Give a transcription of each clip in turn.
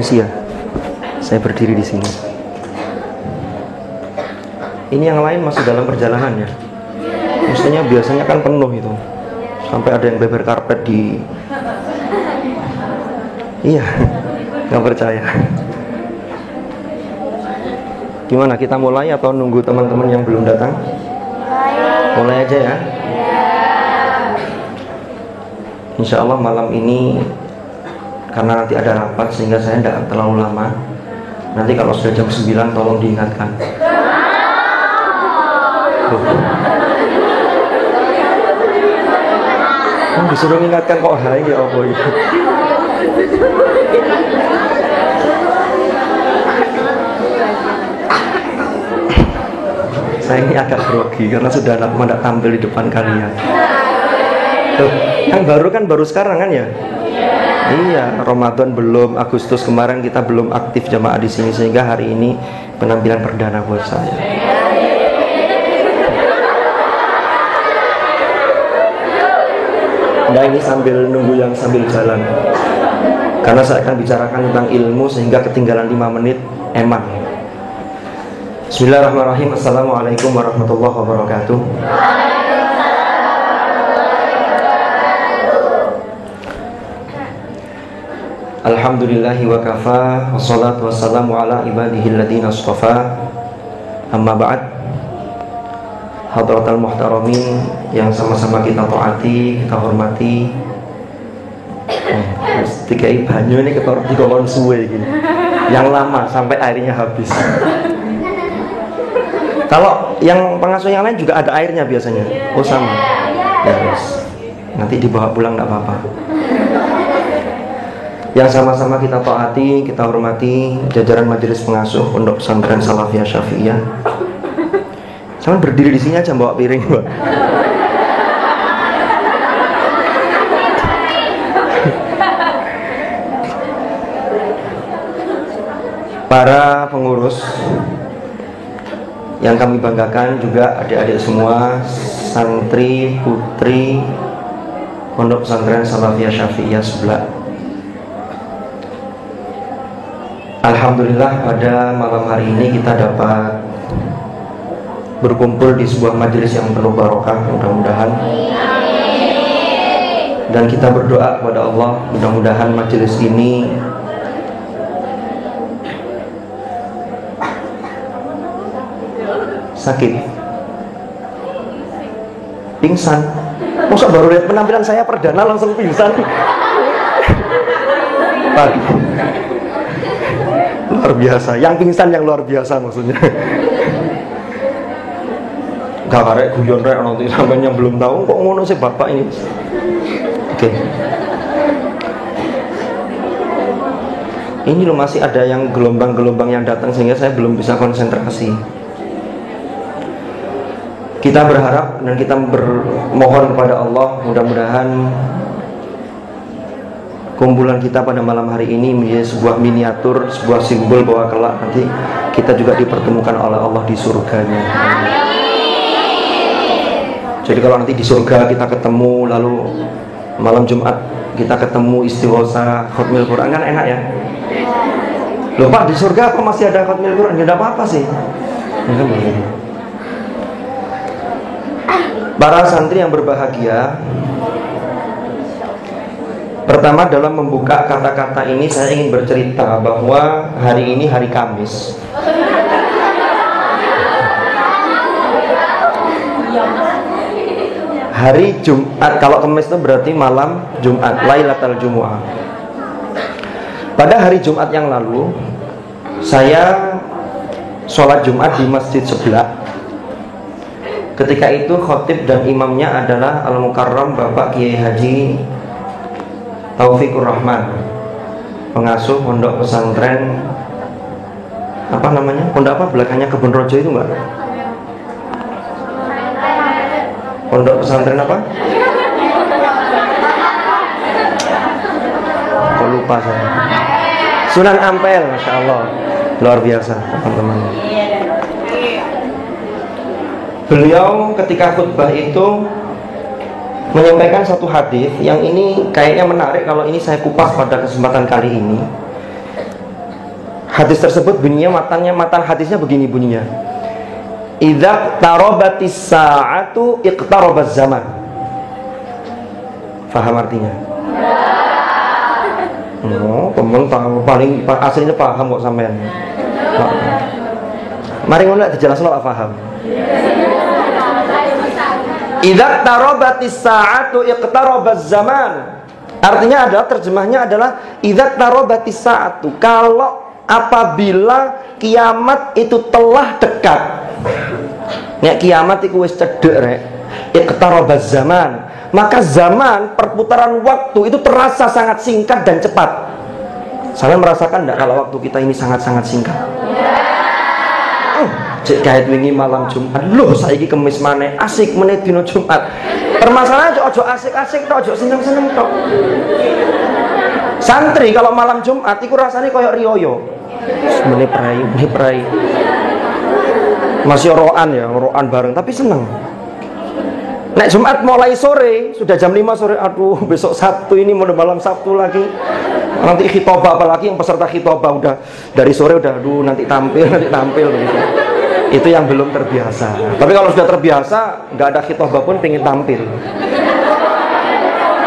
permisi ya, saya berdiri di sini. Ini yang lain masih dalam perjalanan ya. Mestinya biasanya kan penuh itu, sampai ada yang beber karpet di. Iya, nggak percaya. Gimana, kita mulai atau nunggu teman-teman yang belum datang? Mulai aja ya. Insya Allah malam ini, karena nanti ada rapat sehingga saya tidak terlalu lama. Nanti kalau sudah jam 9 tolong diingatkan. Disuruh mengingatkan kok hai ya apa itu. Saya ini agak grogi karena sudah lama tidak tampil di depan kalian. Tuh, yang baru kan baru sekarang kan ya? Iya, Ramadan belum, Agustus kemarin kita belum aktif jamaah di sini, sehingga hari ini penampilan perdana buat saya. Nah, ini sambil nunggu yang sambil jalan, karena saya akan bicarakan tentang ilmu sehingga ketinggalan 5 menit emang. Bismillahirrahmanirrahim. Assalamualaikum warahmatullahi wabarakatuh. Alhamdulillahi wa kafa, wassalatu wassalamu ala ibadihi alladhina astafa. Amma ba'd. Hadratal muhtaramin yang sama-sama kita taati, kita hormati. Dikai banyu ini ketor dikon suwe gini. Yang lama sampai airnya habis. Kalau yang pengasuh yang lain juga ada airnya biasanya. Oh sama. Ya yes. Nanti dibawa pulang enggak apa-apa. Yang sama-sama kita taati, kita hormati jajaran majelis pengasuh Pondok Pesantren Salafiyah Syafi'iyah. Jangan berdiri di sini aja bawa piring, Mbak. Para pengurus yang kami banggakan, juga adik-adik semua, santri, putri Pondok Pesantren Salafiyah Syafi'iyah sebelah. Alhamdulillah pada malam hari ini kita dapat berkumpul di sebuah majelis yang penuh barokah, mudah-mudahan. Dan kita berdoa kepada Allah, mudah-mudahan majelis ini sakit, pingsan. Masa baru lihat penampilan saya perdana langsung pingsan? Luar biasa, yang pingsan yang luar biasa maksudnya. Gak karek guyon rek nanti sampai yang belum tahu kok ngono sih bapak ini. Oke. Ini loh masih ada yang gelombang-gelombang yang datang sehingga saya belum bisa konsentrasi. Kita berharap dan kita bermohon kepada Allah, mudah-mudahan kumpulan kita pada malam hari ini menjadi sebuah miniatur, sebuah simbol bahwa kelak nanti kita juga dipertemukan oleh Allah di surganya. Jadi kalau nanti di surga kita ketemu, lalu malam Jumat kita ketemu istighosa khatmil Quran, kan enak ya? Loh Pak, di surga apa masih ada khatmil Quran? Tidak apa-apa sih. Para santri yang berbahagia, pertama dalam membuka kata-kata ini saya ingin bercerita bahwa hari ini hari Kamis. Hari Jumat, kalau Kamis itu berarti malam Jumat, Lailatul Jumu'ah. Pada hari Jumat yang lalu, saya sholat Jumat di masjid sebelah. Ketika itu khotib dan imamnya adalah Al-Mukarram Bapak Kiai Haji Taufikur Rahman, pengasuh Pondok Pesantren apa namanya? Pondok apa belakangnya Kebun Rojo itu enggak? Pondok Pesantren apa? Kok lupa saya. Sunan Ampel, Masya Allah. Luar biasa teman-teman. Beliau ketika khutbah itu menyampaikan satu hadis yang ini kayaknya menarik kalau ini saya kupas pada kesempatan kali ini. Hadis tersebut bunyinya, matan hadisnya begini bunyinya. Idza tarobatis sa'atu iqtarabaz zaman. Faham artinya? Oh, temen tahu, paling aslinya paham kok sampean. Mari ngono dijelasno kok paham. Idza tarobatis sa'atu iqtarabaz zaman. Artinya adalah, terjemahnya adalah idza tarobatis sa'atu, kalau apabila kiamat itu telah dekat. Nek kiamat itu wis cedek rek, iqtarabaz zaman, maka zaman perputaran waktu itu terasa sangat singkat dan cepat. Saya merasakan enggak kalau waktu kita ini sangat-sangat singkat? Cek kait wingi malam Jumat, loh saiki Kamis maneh, asik meneh dina Jumat. Permasalahan ojo asik-asik tok, ojo seneng-seneng tok. Santri kalau malam Jumat iku rasane koyo riyoyo. Meneh prai. Masih roan ya, roan bareng tapi seneng. Nek Jumat mulai sore, sudah jam 5 sore, aduh besok Sabtu ini mau malam Sabtu lagi. Nanti khitobah, apalagi yang peserta khitobah udah dari sore udah aduh nanti tampil begitu. Itu yang belum terbiasa. Tapi kalau sudah terbiasa, nggak ada khitobah pun pengen tampil.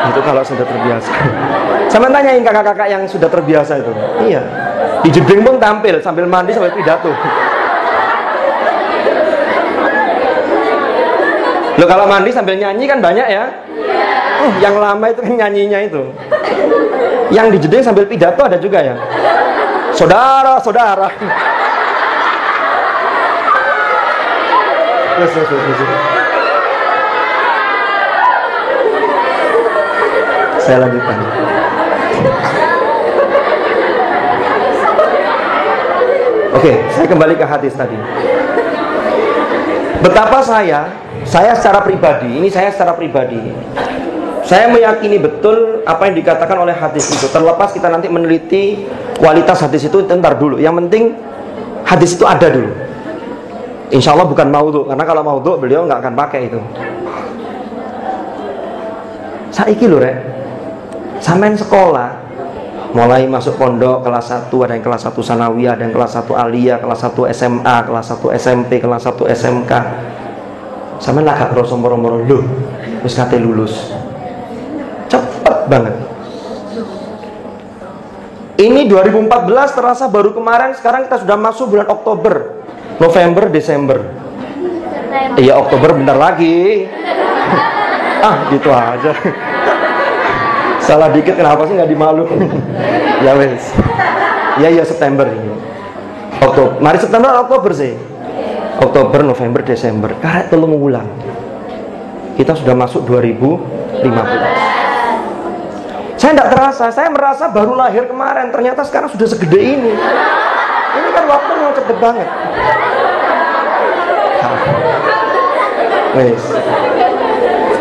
Itu kalau sudah terbiasa. Sama tanyain kakak-kakak yang sudah terbiasa itu. Iya. Di jeding pun tampil sambil mandi sambil pidato. Loh kalau mandi sambil nyanyi kan banyak ya. Yang lama itu kan nyanyinya itu. Yang di jeding sambil pidato ada juga ya. Saudara-saudara. Saya lanjutkan. Oke, saya kembali ke hadis tadi. Betapa saya secara pribadi, saya meyakini betul apa yang dikatakan oleh hadis itu. Terlepas kita nanti meneliti kualitas hadis itu, ntar dulu. Yang penting hadis itu ada dulu. Insya Allah bukan maudhu, karena kalau maudhu beliau nggak akan pakai itu. Saiki lho rek, sampean sekolah, mulai masuk pondok kelas 1, ada yang kelas 1 sanawiyah, ada yang kelas 1 aliyah, kelas 1 SMA, kelas 1 SMP, kelas 1 SMK. Sampean lah gak kroso moro-moro lho, wis kate lulus. Cepet banget. Ini 2014 terasa baru kemarin, sekarang kita sudah masuk bulan Oktober. November, Desember. Iya, Oktober bentar lagi. Gitu aja. Salah dikit kenapa sih nggak dimalu? Ya wes. Ya September ini. Oktober. Mari September Oktober sih. Oktober, November, Desember. Karek telung wulan. Kita sudah masuk 2015. Saya tidak terasa. Saya merasa baru lahir kemarin. Ternyata sekarang sudah segede ini. Ini kan waktu yang cepet banget.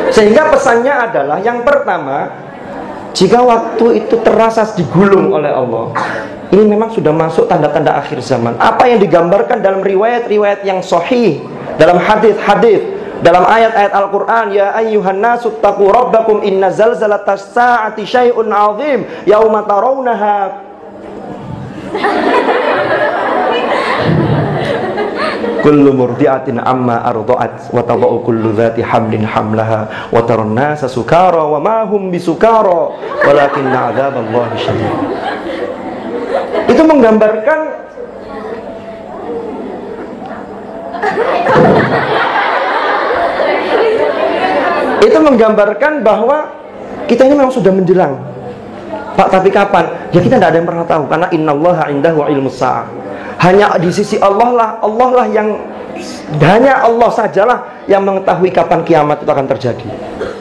Sehingga pesannya adalah yang pertama, jika waktu itu terasa digulung oleh Allah, ini memang sudah masuk tanda-tanda akhir zaman. Apa yang digambarkan dalam riwayat-riwayat yang sahih, dalam hadis-hadis, dalam ayat-ayat Al-Quran, ya ayyuhan nasu taqu rabbakum inna zalzalatas sa'ati syai'un 'azim yauma tarawunaha kullu murdi'atin amma arda'at wa tada'u kullu dhati hamlin hamlaha wa taran nasa sukara wa ma hum bisukara walakinna 'adzaballahi syadid. Itu menggambarkan bahwa kita ini memang sudah menjelang. Pak, tapi kapan? Ya kita tidak ada yang pernah tahu, karena innallaha 'indahu 'ilmus sa'ah. Hanya di sisi Allah yang hanya Allah sajalah yang mengetahui kapan kiamat itu akan terjadi.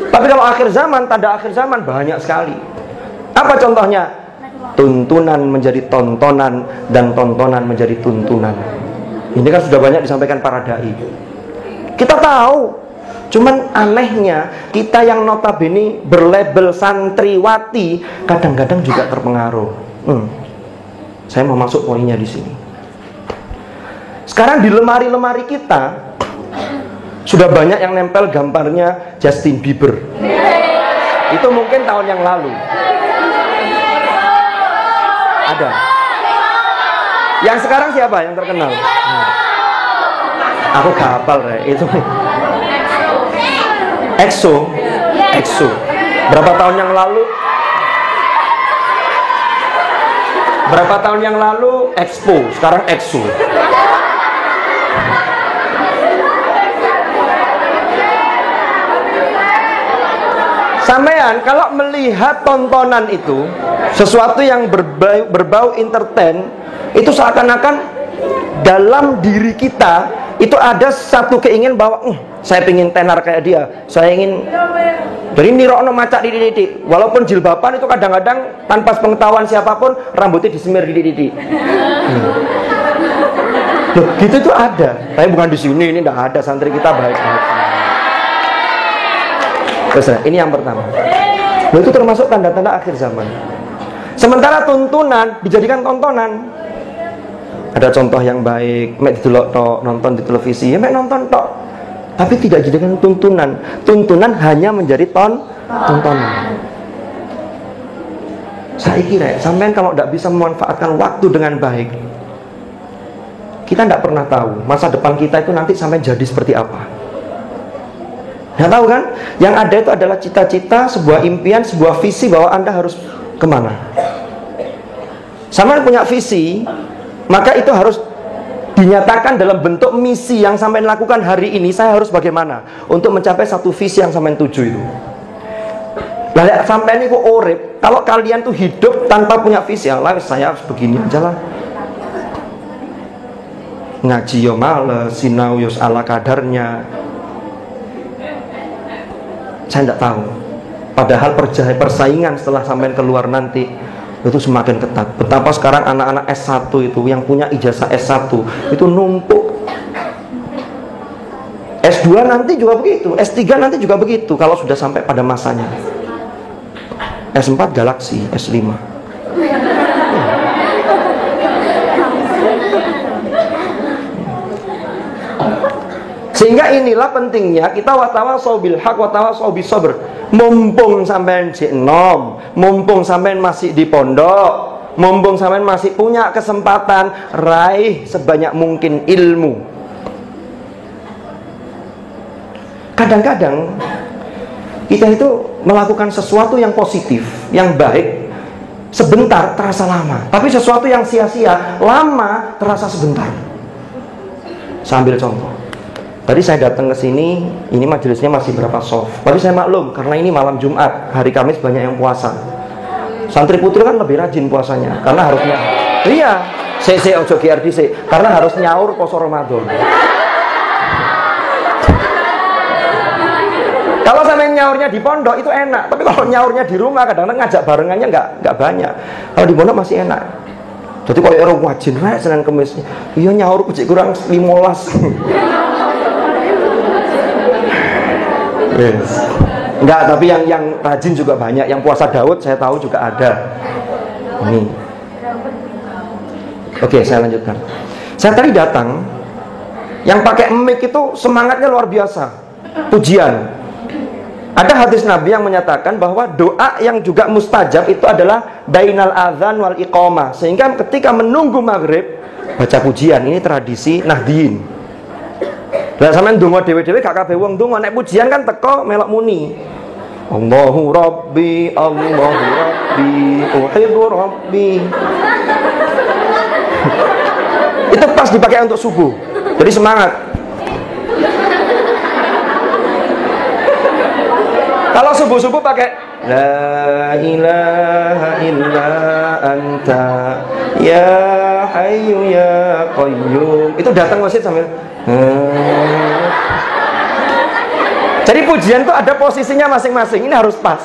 Tapi kalau akhir zaman, tanda akhir zaman banyak sekali. Apa contohnya? Tuntunan menjadi tontonan dan tontonan menjadi tuntunan. Ini kan sudah banyak disampaikan para dai. Kita tahu. Cuman anehnya kita yang notabene berlabel santriwati kadang-kadang juga terpengaruh. Saya mau masuk poinnya di sini. Sekarang di lemari-lemari kita sudah banyak yang nempel gambarnya Justin Bieber. Itu mungkin tahun yang lalu. Ada. Yang sekarang siapa yang terkenal? Aku gak hafal itu. EXO. Berapa tahun yang lalu? Expo, sekarang EXO. Sampean kalau melihat tontonan itu, sesuatu yang berbau entertain, itu seakan-akan dalam diri kita itu ada satu keinginan bahwa saya pengen tenar kayak dia, saya ingin. Jadi nirokno macak dididik. Walaupun jilbaban itu kadang-kadang tanpa pengetahuan siapapun rambutnya disemir dididik. Loh, gitu tuh ada. Tapi bukan di sini, ini enggak ada, santri kita baik-baik. Terus ini yang pertama. Loh, itu termasuk tanda-tanda akhir zaman. Sementara tuntunan dijadikan tontonan. Ada contoh yang baik, nonton di televisi, ya nonton tok. Tapi tidak dijadikan tuntunan. Tuntunan hanya menjadi tontonan. Saya kira sampean kalau tidak bisa memanfaatkan waktu dengan baik, kita tidak pernah tahu masa depan kita itu nanti sampai jadi seperti apa. Nggak tahu kan? Yang ada itu adalah cita-cita, sebuah impian, sebuah visi bahwa Anda harus kemana. Sampean punya visi, maka itu harus dinyatakan dalam bentuk misi yang sampean lakukan hari ini. Saya harus bagaimana untuk mencapai satu visi yang sampean tuju itu. Lah sampean itu urip, kalau kalian tuh hidup tanpa punya visi, Allah saya harus begini aja lah. Ngaji yo males, sinau yo ala kadarnya. Saya tidak tahu. Padahal persaingan setelah sampean keluar nanti itu semakin ketat. Betapa sekarang anak-anak S1 itu yang punya ijazah S1 itu numpuk. S2 nanti juga begitu, S3 nanti juga begitu kalau sudah sampai pada masanya. S4 Galaxy, S5. Sehingga inilah pentingnya kita watawasau bil haq watawasau bis sabr. Mumpung sampean nom, mumpung sampean masih di pondok, mumpung sampean masih punya kesempatan, raih sebanyak mungkin ilmu. Kadang-kadang kita itu melakukan sesuatu yang positif, yang baik, sebentar terasa lama. Tapi sesuatu yang sia-sia, lama terasa sebentar. Sambil contoh. Tadi saya datang ke sini, ini majelisnya masih berapa soft. Tapi saya maklum, karena ini malam Jumat, hari Kamis banyak yang puasa. Santri putri kan lebih rajin puasanya, karena harusnya. Iya, ojo GRDC, karena harus nyaur poso Ramadan. Kalau sampai nyaurnya di pondok itu enak, tapi kalau nyaurnya di rumah kadang-kadang ngajak barengannya nggak banyak. Kalau di pondok masih enak. Jadi kalau orang wajin, Senin Kamis, iya nyaur kucing kurang 15. Yes. Enggak, tapi yang rajin juga banyak. Yang puasa Daud saya tahu juga ada. Ini. Oke, saya lanjutkan. Saya tadi datang, yang pakai mic itu semangatnya luar biasa. Pujian. Ada hadis Nabi yang menyatakan bahwa doa yang juga mustajab itu adalah bainal adzan wal iqamah. Sehingga ketika menunggu maghrib baca pujian. Ini tradisi Nahdien. Lah sampean ndonga dhewe-dhewe gak kabeh wong ndonga, nek pujian kan teko melok muni. Allahu Rabbi, uhibbu Rabbi. Itu pas dipakai untuk subuh. Jadi semangat. Kalau subuh-subuh pakai La ilaha illa anta ya hayyu ya qayyum. Itu datang masjid sambil Jadi pujian itu ada posisinya masing-masing. Ini harus pas.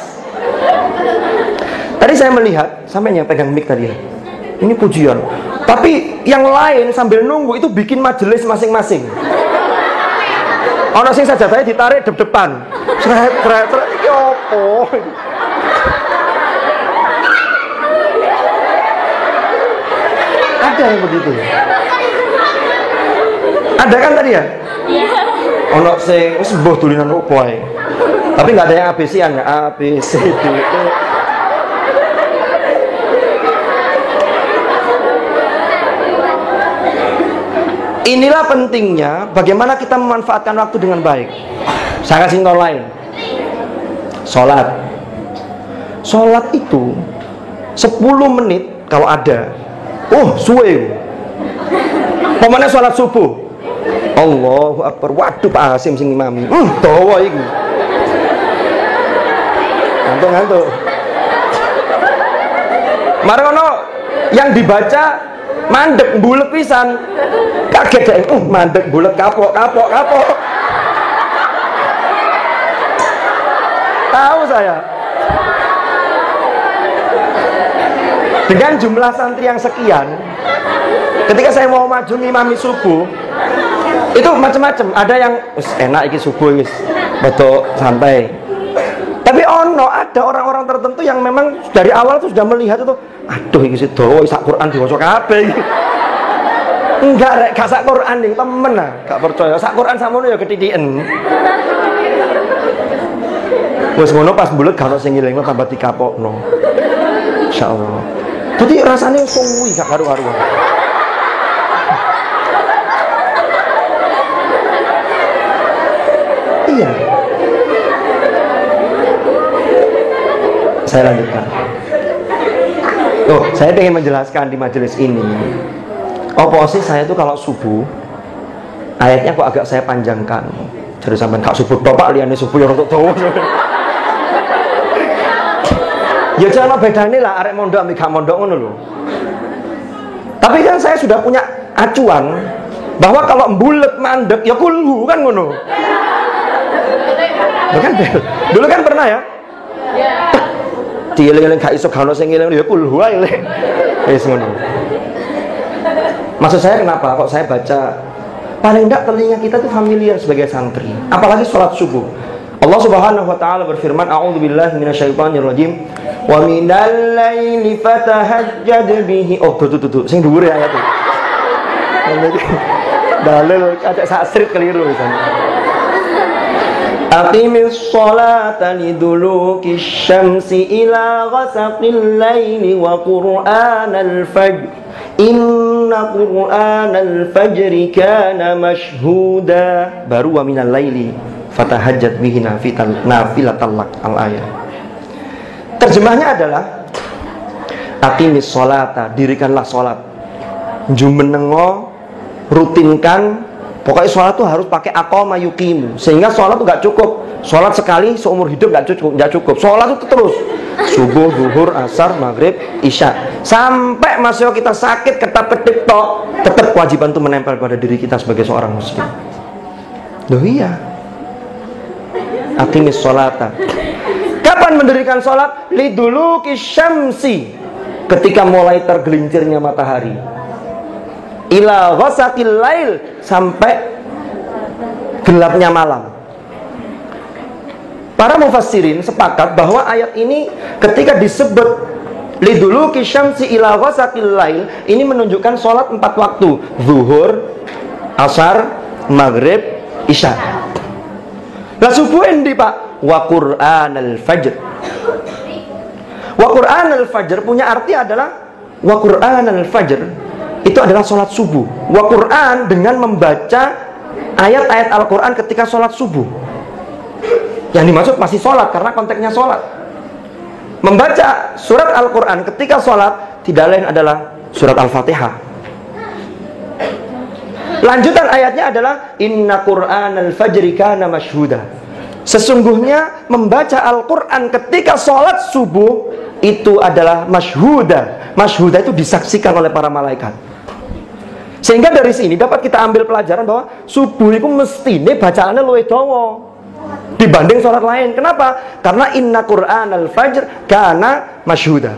Tadi saya melihat, sampai yang pegang mic tadi ya, ini pujian. Tapi yang lain sambil nunggu itu bikin majelis masing-masing. Ono sing sajadahnya ditarik depan. Sret iki opo? Ada yang begitu. Ada kan tadi ya? Iya. Ono sing wis mbuh dulinan opo ae. Tapi enggak ada yang ABC-an ya, A B C D E. Inilah pentingnya bagaimana kita memanfaatkan waktu dengan baik. Saya kasih contoh lain. Sholat itu 10 menit kalau ada. Suwe. Pemana sholat subuh. Allahu Akbar. Waduh Pak Hasim sing imami. Dawa iki. Ngantuk. Marono yang dibaca mandek bulet pisan. Kaget deh. Mandek bulet kapok. Tahu saya. Dengan jumlah santri yang sekian, ketika saya mau maju ngimami subuh, itu macam-macam. Ada yang enak iki subuh wis, betul santai. Tapi ada orang-orang tertentu yang memang dari awal tuh sudah melihat itu, aduh iki sedo sak Quran diwaca kabeh iki. Enggak rek, gak sak Quran iki temen ah, gak percaya. Sak Quran samono ya ketitiken. Wes ngono pas bulet gak ono sing ngilingno tambah dikapokno. Insyaallah. Jadi rasanya suwi gak karu-karuan. Iya. Saya lanjutkan. Saya ingin menjelaskan di majelis ini. Sih saya itu kalau subuh ayatnya kok agak saya panjangkan. Jadi sampai kak subuh bapak liane subuh yang untuk tahu. Ya jangan bedane lah arek mondok ambek gak mondok ngono lho. Tapi kan saya sudah punya acuan bahwa kalau bulet mandek ya kulhu kan ngono. Dulu kan pernah ya? Dieling-eling gak iso gak ono sing ngeling ya kulhu ae lek. Wis ngono. Maksud saya kenapa kok saya baca paling enggak telinga kita tuh familiar sebagai santri, apalagi sholat subuh. Allah Subhanahu wa taala berfirman, a'udzubillahi minasyaitonirrajim. Wa minal laili fatahajjad bihi. Tuh. Sing dhuwur ya ayat itu. Dalil ada sakrit keliru misalnya. Aqimis sholata liduluki syamsi ila ghasaqil laili wa qur'anal fajr. Inna qur'anal fajri kana mashhuda. Baru wa minal laili fatahajjad bihi nafilatan lak al-ayat. Terjemahnya adalah aqimis sholata, dirikanlah sholat. Jumenengo, rutinkan. Pokoknya sholat tuh harus pakai aqama yuqimu. Sehingga sholat tuh gak cukup. Sholat sekali seumur hidup gak cukup. Sholat itu terus. Subuh, zuhur, asar, maghrib, isya. Sampai masih kita sakit, ketap-ketip tok, tetap kewajiban itu menempel pada diri kita sebagai seorang muslim. Loh iya. Aqimis sholata. Kapan mendirikan sholat? Liduluki syamsi, ketika mulai tergelincirnya matahari. Ila ghasaqil lail, sampai gelapnya malam. Para mufassirin sepakat bahwa ayat ini ketika disebut liduluki syamsi ila ghasaqil lail, ini menunjukkan sholat 4 waktu. Zuhur, asar, maghrib, isya. Lah subuh endi Pak? Wa Qur'anal fajr. Wa Qur'anal fajr punya arti adalah wa Qur'anal fajr itu adalah sholat subuh. Wa Qur'an dengan membaca ayat-ayat Al-Quran ketika sholat subuh. Yang dimaksud masih sholat karena konteksnya sholat. Membaca surat Al-Quran ketika sholat tidak lain adalah surat Al-Fatihah. Lanjutan ayatnya adalah inna Qur'anal fajri kana mashhuda. Sesungguhnya membaca Al-Quran ketika sholat subuh itu adalah masyhuda. Masyhuda itu disaksikan oleh para malaikat. Sehingga dari sini dapat kita ambil pelajaran bahwa subuh itu mestine bacaannya luwih dawa dibanding sholat lain. Kenapa? Karena inna Qur'anal fajr kana masyhuda.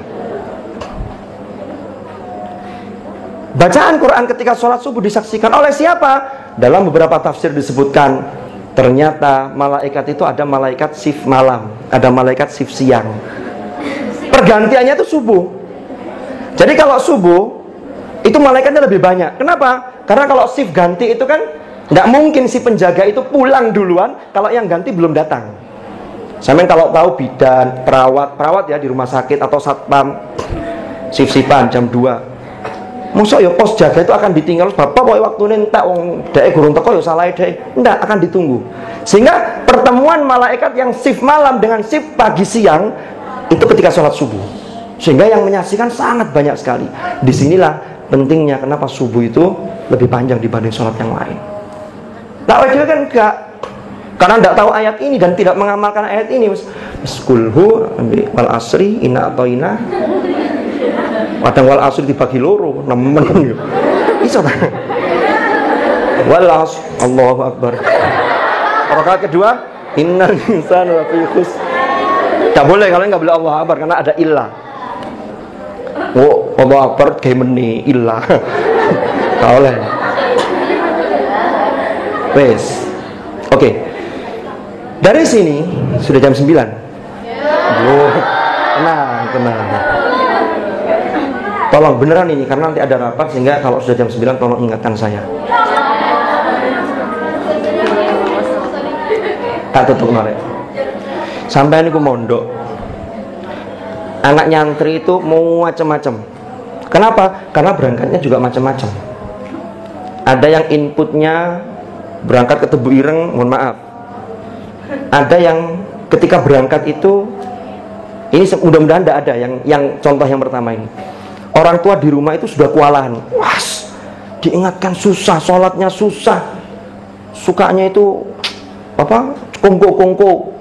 Bacaan Quran ketika sholat subuh disaksikan oleh siapa? Dalam beberapa tafsir disebutkan ternyata malaikat itu ada malaikat shift malam, ada malaikat shift siang. Pergantiannya itu subuh. Jadi kalau subuh itu malaikatnya lebih banyak. Kenapa? Karena kalau shift ganti itu kan nggak mungkin si penjaga itu pulang duluan kalau yang ganti belum datang. Sampai kalau tahu bidan, perawat ya di rumah sakit atau satpam shift-shiftan jam 2. Mosok ya pos jaga itu akan ditinggal bapak pokoke waktune entek wong dhek gurung teko ya salah dhek. Enggak, akan ditunggu. Sehingga pertemuan malaikat yang shift malam dengan shift pagi siang itu ketika sholat subuh. Sehingga yang menyaksikan sangat banyak sekali. Disinilah pentingnya kenapa subuh itu lebih panjang dibanding sholat yang lain. Tak wajib kan enggak, karena tidak tahu ayat ini dan tidak mengamalkan ayat ini. Kulhu wal asri inna atoina. Kadang wal asri dibagi loro, nemen yo. Iso ta? Wal asri, Allahu akbar. Rakaat kedua, innal insana lafi khusr. Tidak boleh kalau nggak boleh Allahu akbar karena ada illah. Oh, Allahu akbar kayak meni illah. Tak boleh. Wes. Oke. Dari sini sudah jam 9. Oh, tenang. Tolong beneran ini karena nanti ada rapat sehingga kalau sudah jam 9 tolong ingatkan saya. Tak tutup norek. Sampai ini ku mondok. Anak nyantri itu mau macam-macam. Kenapa? Karena berangkatnya juga macam-macam. Ada yang inputnya berangkat ke Tebu Ireng, mohon maaf. Ada yang ketika berangkat itu, ini mudah-mudahan tidak ada yang contoh yang pertama ini. Orang tua di rumah itu sudah kewalahan. Was, diingatkan susah, sholatnya susah. Sukanya itu apa? Kongko.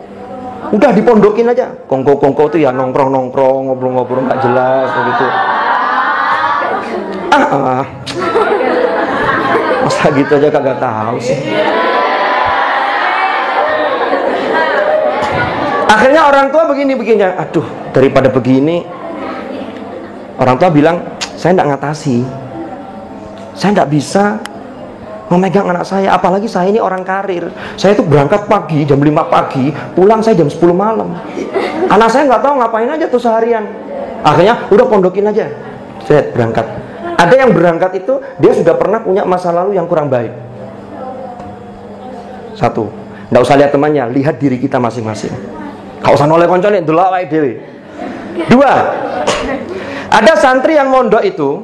Udah dipondokin aja. Kongko itu ya nongkrong, ngobrol-ngobrol nggak jelas begitu. Masa gitu aja kagak tahu sih. Akhirnya orang tua begini. Aduh, daripada begini, orang tua bilang, saya tidak ngatasi. Saya tidak bisa memegang anak saya. Apalagi saya ini orang karir. Saya itu berangkat pagi, jam 5 pagi, pulang saya jam 10 malam. Anak saya nggak tahu ngapain aja tuh seharian. Akhirnya udah pondokin aja. Saya berangkat. Ada yang berangkat itu, dia sudah pernah punya masa lalu yang kurang baik. Satu, nggak usah lihat temannya, lihat diri kita masing-masing. Gak usah noleh koncone, delok awake dhewe. Dua, ada santri yang mondok itu,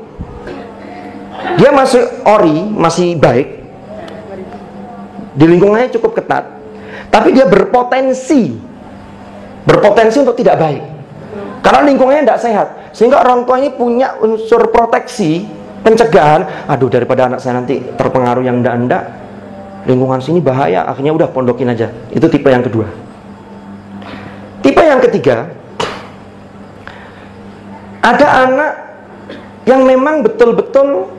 dia masih ori, masih baik, di lingkungannya cukup ketat, tapi dia berpotensi untuk tidak baik, karena lingkungannya tidak sehat, sehingga orang tua ini punya unsur proteksi, pencegahan. Aduh, daripada anak saya nanti terpengaruh yang enggak, lingkungan sini bahaya, akhirnya udah pondokin aja. Itu tipe yang kedua. Tipe yang ketiga, ada anak yang memang betul-betul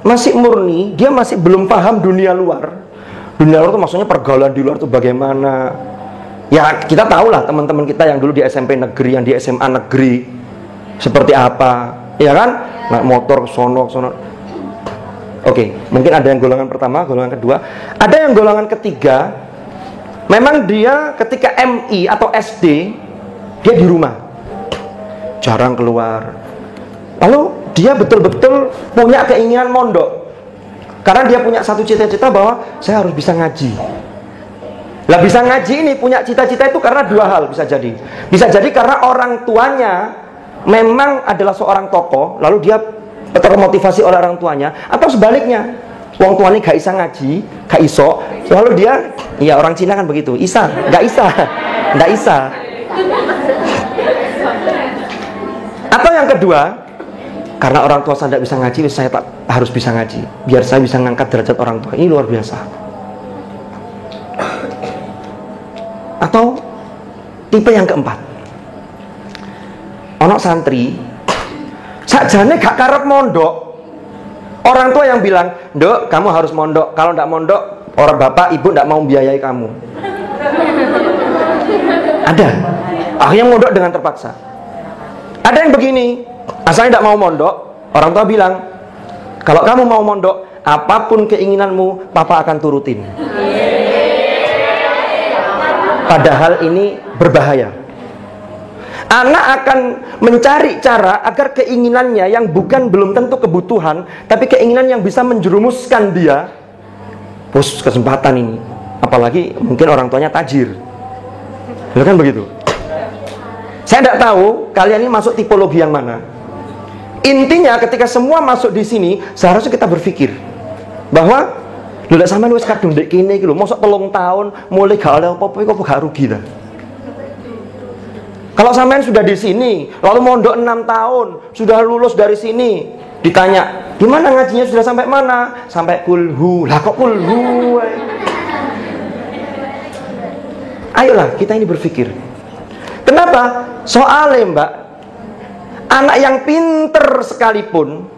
masih murni, dia masih belum paham dunia luar. Dunia luar itu maksudnya pergaulan di luar itu bagaimana. Ya kita tahu lah teman-teman kita yang dulu di SMP negeri, yang di SMA negeri seperti apa, ya kan? Naik motor sono. Oke, mungkin ada yang golongan pertama, golongan kedua, ada yang golongan ketiga. Memang dia ketika MI atau SD, dia di rumah, jarang keluar. Lalu dia betul-betul punya keinginan mondok, karena dia punya satu cita-cita bahwa saya harus bisa ngaji. Lah bisa ngaji ini, punya cita-cita itu karena dua hal bisa jadi. Bisa jadi karena orang tuanya memang adalah seorang tokoh, lalu dia termotivasi oleh orang tuanya, atau sebaliknya. Wong tuanya gak bisa ngaji, gak iso, lalu dia, ya orang Cina kan begitu, gak isa. Atau yang kedua, karena orang tua saya tidak bisa ngaji, saya tak harus bisa ngaji, biar saya bisa ngangkat derajat orang tua. Ini luar biasa. Atau tipe yang keempat, ono santri sakjane gak karep mondok. Orang tua yang bilang, "Dok, kamu harus mondok. Kalau tidak mondok, orang bapak, ibu tidak mau biayai kamu." Ada. Akhirnya mondok dengan terpaksa. Ada yang begini, asalnya tidak mau mondok, orang tua bilang, "Kalau kamu mau mondok, apapun keinginanmu, papa akan turutin." Padahal ini berbahaya. Anak akan mencari cara agar keinginannya yang belum tentu kebutuhan, tapi keinginan yang bisa menjerumuskan dia, kesempatan ini. Apalagi mungkin orang tuanya tajir, kan begitu. Saya tidak tahu kalian ini masuk tipologi yang mana. Intinya ketika semua masuk di sini, seharusnya kita berpikir bahwa lho lek sampean wis kadung ndek kene iki lho, mosok 3 tahun mulai gak oleh apa-apa kok gak rugi ta? Kalau sampean sudah di sini, lalu mondok 6 tahun, sudah lulus dari sini, ditanya, "Gimana ngajinya sudah sampai mana?" Sampai kulhu. Lah kok kulhu? Ayolah kita ini berpikir. Kenapa? Soalnya Mbak, anak yang pinter sekalipun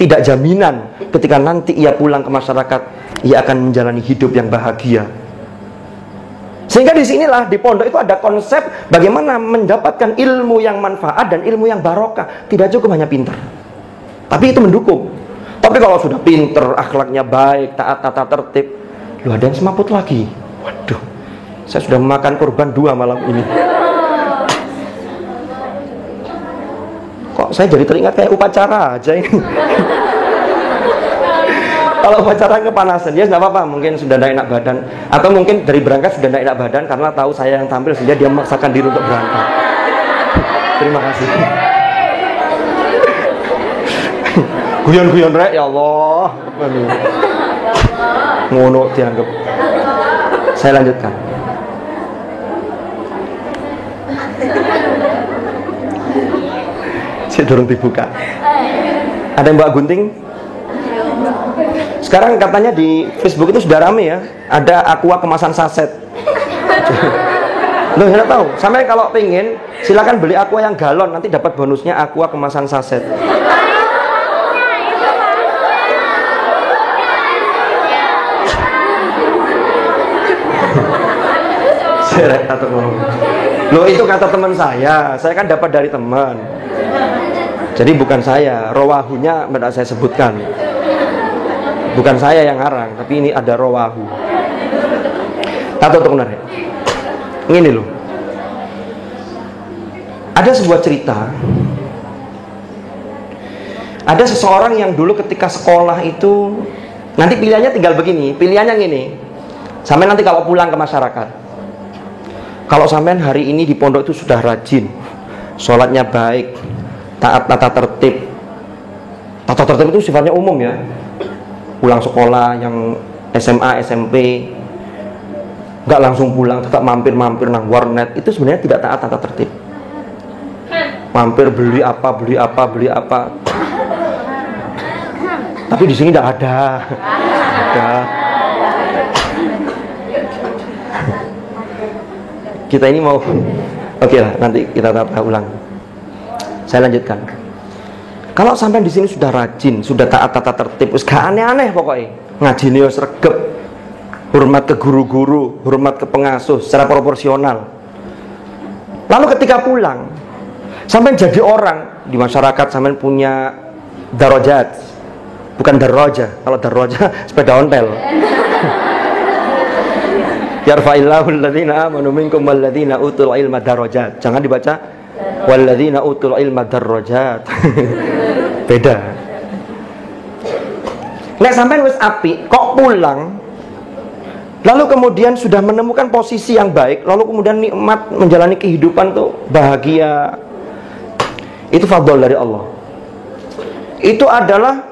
tidak jaminan ketika nanti ia pulang ke masyarakat ia akan menjalani hidup yang bahagia. Sehingga disinilah di pondok itu ada konsep bagaimana mendapatkan ilmu yang manfaat dan ilmu yang barokah. Tidak cukup hanya pinter, tapi itu mendukung. Tapi kalau sudah pinter, akhlaknya baik, taat tata tertib, lu ada yang semaput lagi. Waduh, saya sudah memakan korban 2 malam ini. Kok saya jadi teringat kayak upacara aja ini. Kalau upacara kepanasan, ya nggak apa-apa, mungkin sudah tidak enak badan, atau mungkin dari berangkat sudah tidak enak badan karena tahu saya yang tampil sehingga dia memaksakan diri untuk berangkat. Terima kasih. Guyon-guyon rek, ya Allah. Ngono dianggap. Saya lanjutkan. Saya dorong dibuka. Ada yang bawa gunting? Sekarang katanya di Facebook itu sudah rame ya, ada aqua kemasan saset. Loh, saya tahu. Sampai kalau pengen, silakan beli aqua yang galon, nanti dapat bonusnya aqua kemasan saset. Loh, itu kata teman saya kan dapat dari teman. Jadi bukan saya, rawahunya tidak saya sebutkan. Bukan saya yang ngarang, tapi ini ada rawahu. Tato benar ya. Ini loh. Ada sebuah cerita. Ada seseorang yang dulu ketika sekolah itu, nanti pilihannya tinggal begini, pilihannya gini. Sampai nanti kalau pulang ke masyarakat, kalau sampean hari ini di pondok itu sudah rajin, sholatnya baik, taat tata tertib. Tata tertib itu sifatnya umum ya. Pulang sekolah yang SMA, SMP, nggak langsung pulang, tetap mampir-mampir nang warnet, itu sebenarnya tidak taat tata tertib. Mampir beli apa. Tapi di sini tidak ada. Kita ini mau, oke lah, nanti kita tata ulang. Saya lanjutkan. Kalau sampai di sini sudah rajin, sudah taat tata tertib, gak aneh-aneh pokoknya. Ngajine wis regep, hormat ke guru-guru, hormat ke pengasuh secara proporsional. Lalu ketika pulang, sampai jadi orang di masyarakat, sampai punya darajat, bukan daraja. Kalau daraja sepeda ontel. Yarfa'illahu alladhina amanu minkum walladhina utul ilma darajat. Jangan dibaca walladzina utul ilma darajat. Beda. Nek sampean wis apik kok pulang, lalu kemudian sudah menemukan posisi yang baik, lalu kemudian nikmat menjalani kehidupan tuh bahagia, itu fadl dari Allah. Itu adalah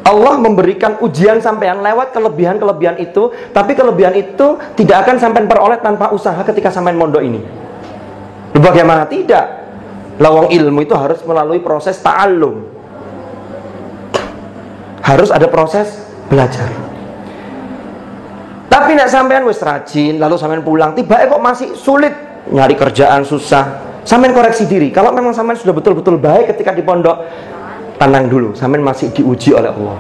Allah memberikan ujian sampean lewat kelebihan-kelebihan itu, tapi kelebihan itu tidak akan sampean peroleh tanpa usaha ketika sampean mondok ini. Bagaimana tidak? Lawang ilmu itu harus melalui proses ta'allum. Harus ada proses belajar. Tapi nek sampean wis rajin, lalu sampean pulang, tiba-tiba kok masih sulit, nyari kerjaan susah, sampean koreksi diri. Kalau memang sampean sudah betul-betul baik ketika di pondok, tenang dulu, sampean masih diuji oleh Allah.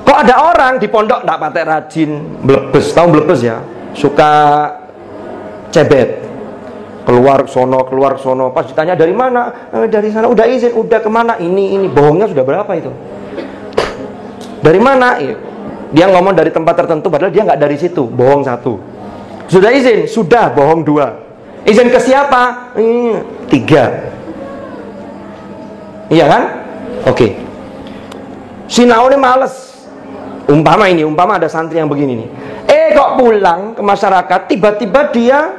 Kok ada orang di pondok ndak patek rajin, blebes, tahu blebes ya? Suka cebet. Keluar sono, pas ditanya dari mana, dari sana, udah izin, udah kemana, ini bohongnya sudah berapa itu, dari mana, dia ngomong dari tempat tertentu, padahal dia nggak dari situ, bohong 1, sudah izin, sudah, bohong 2, izin ke siapa, 3, iya kan, oke. Sinau ini males, umpama ada santri yang begini nih, kok pulang ke masyarakat, tiba-tiba dia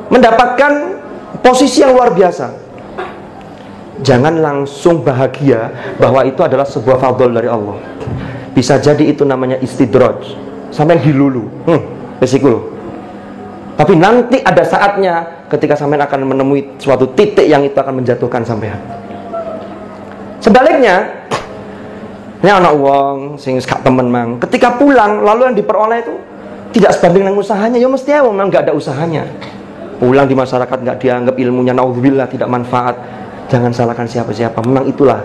mendapatkan posisi yang luar biasa. Jangan langsung bahagia bahwa itu adalah sebuah fadl dari Allah. Bisa jadi itu namanya istidraj, sampai dilulu, resiko loh. Tapi nanti ada saatnya ketika sampean akan menemui suatu titik yang itu akan menjatuhkan sampean. Sebaliknya, ini anak uang sing gak temen mang, ketika pulang lalu yang diperoleh itu tidak sebanding dengan usahanya, ya mesti memang nggak ada usahanya. Pulang di masyarakat nggak dianggap, ilmunya naudzubillah tidak manfaat. Jangan salahkan siapa-siapa. Memang itulah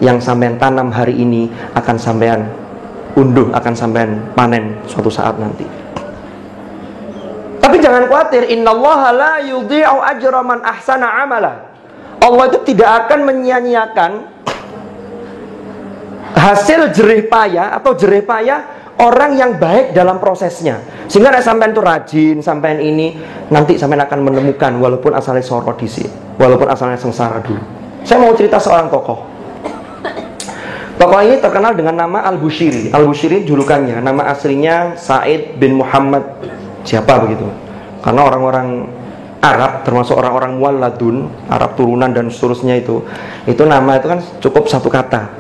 yang sampean tanam hari ini akan sampean unduh, akan sampean panen suatu saat nanti. Tapi jangan khawatir, innallaha la yudhi'u ajra man ahsana amala. Allah itu tidak akan menyia-nyiakan hasil jerih payah atau jerih payah orang yang baik dalam prosesnya. Sehingga sampean itu rajin, sampean ini nanti sampean akan menemukan walaupun asalnya sorot di sini, walaupun asalnya sengsara dulu. Saya mau cerita seorang tokoh. Tokoh ini terkenal dengan nama Al-Bushiri. Al-Bushiri julukannya, nama aslinya Said bin Muhammad siapa begitu. Karena orang-orang Arab, termasuk orang-orang mualladun, Arab turunan dan seterusnya itu nama itu kan cukup satu kata.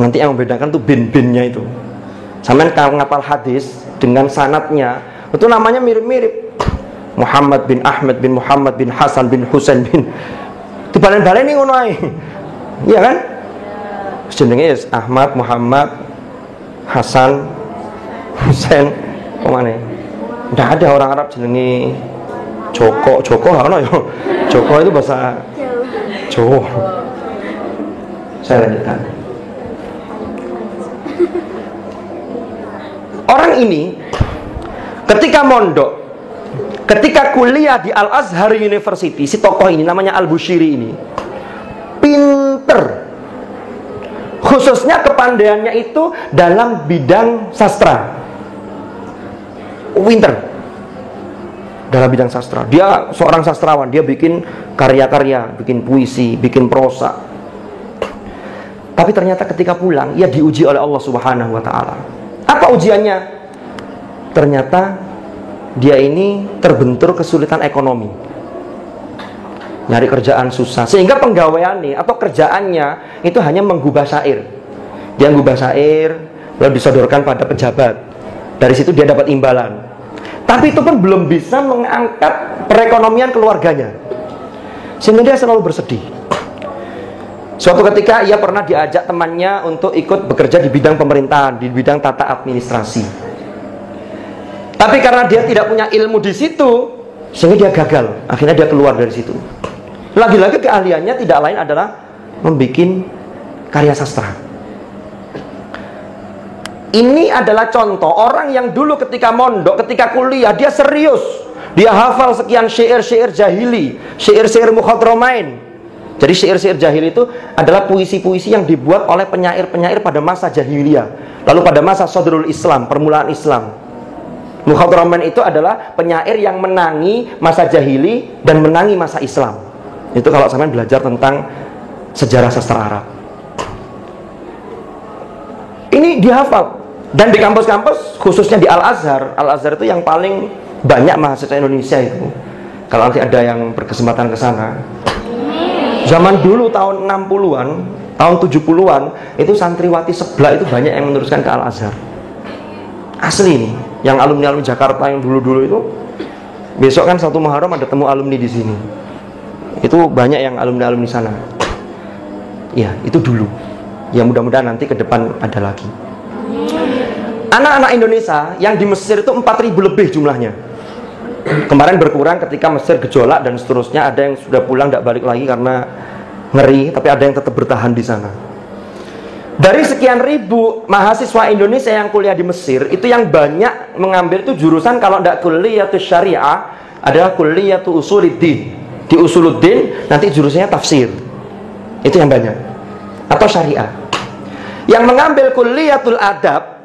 Nanti yang membedakan tuh bin-binnya itu. Sampean kalau ngapal hadis dengan sanatnya itu namanya mirip-mirip. Muhammad bin Ahmad bin Muhammad bin Hasan bin Husain bin dibalen-balen ini ngono ae. Iya kan? Jenenge Ahmad, Muhammad, Hasan, Husain, kemana? Nggak ada orang Arab jenenge Joko ono ya. Joko itu bahasa Jawa. Saya lanjutkan. Orang ini ketika mondok, ketika kuliah di Al-Azhar University, si tokoh ini namanya Al-Bushiri ini pinter. Khususnya kepandaiannya itu dalam bidang sastra. Pinter dalam bidang sastra. Dia seorang sastrawan, dia bikin karya-karya, bikin puisi, bikin prosa. Tapi ternyata ketika pulang, ia diuji oleh Allah Subhanahu wa taala. Apa ujiannya? Ternyata dia ini terbentur kesulitan ekonomi. Nyari kerjaan susah, sehingga penggawaiannya atau kerjaannya itu hanya menggubah syair. Dia menggubah syair lalu disodorkan pada pejabat. Dari situ dia dapat imbalan. Tapi itu pun belum bisa mengangkat perekonomian keluarganya. Sehingga dia selalu bersedih. Suatu ketika ia pernah diajak temannya untuk ikut bekerja di bidang pemerintahan, di bidang tata administrasi. Tapi karena dia tidak punya ilmu di situ, sehingga dia gagal. Akhirnya dia keluar dari situ. Lagi-lagi keahliannya tidak lain adalah membuat karya sastra. Ini adalah contoh orang yang dulu ketika mondok, ketika kuliah, dia serius. Dia hafal sekian syair-syair jahili, syair-syair mukhadramain. Jadi syair-syair jahili itu adalah puisi-puisi yang dibuat oleh penyair-penyair pada masa jahiliyah. Lalu pada masa Sadrul Islam, permulaan Islam. Mukhadramain itu adalah penyair yang menangi masa jahili dan menangi masa Islam. Itu kalau sampean belajar tentang sejarah sastra Arab. Ini dihafal. Dan di kampus-kampus, khususnya di Al-Azhar, Al-Azhar itu yang paling banyak mahasiswa Indonesia itu. Kalau nanti ada yang berkesempatan ke sana. Zaman dulu tahun 60-an, tahun 70-an, itu santriwati sebelah itu banyak yang meneruskan ke Al-Azhar. Asli nih, yang alumni-alumni Jakarta yang dulu-dulu itu, besok kan 1 Muharram ada temu alumni di sini. Itu banyak yang alumni-alumni sana. Ya, itu dulu. Ya mudah-mudahan nanti ke depan ada lagi. Anak-anak Indonesia yang di Mesir itu 4.000 lebih jumlahnya. Kemarin berkurang ketika Mesir gejolak dan seterusnya. Ada yang sudah pulang tidak balik lagi karena ngeri, tapi ada yang tetap bertahan di sana. Dari sekian ribu mahasiswa Indonesia yang kuliah di Mesir, itu yang banyak mengambil itu jurusan kalau tidak kuliatus syariah adalah kuliatus usuluddin. Di usuluddin nanti jurusannya tafsir. Itu yang banyak. Atau syariah. Yang mengambil kuliatul adab,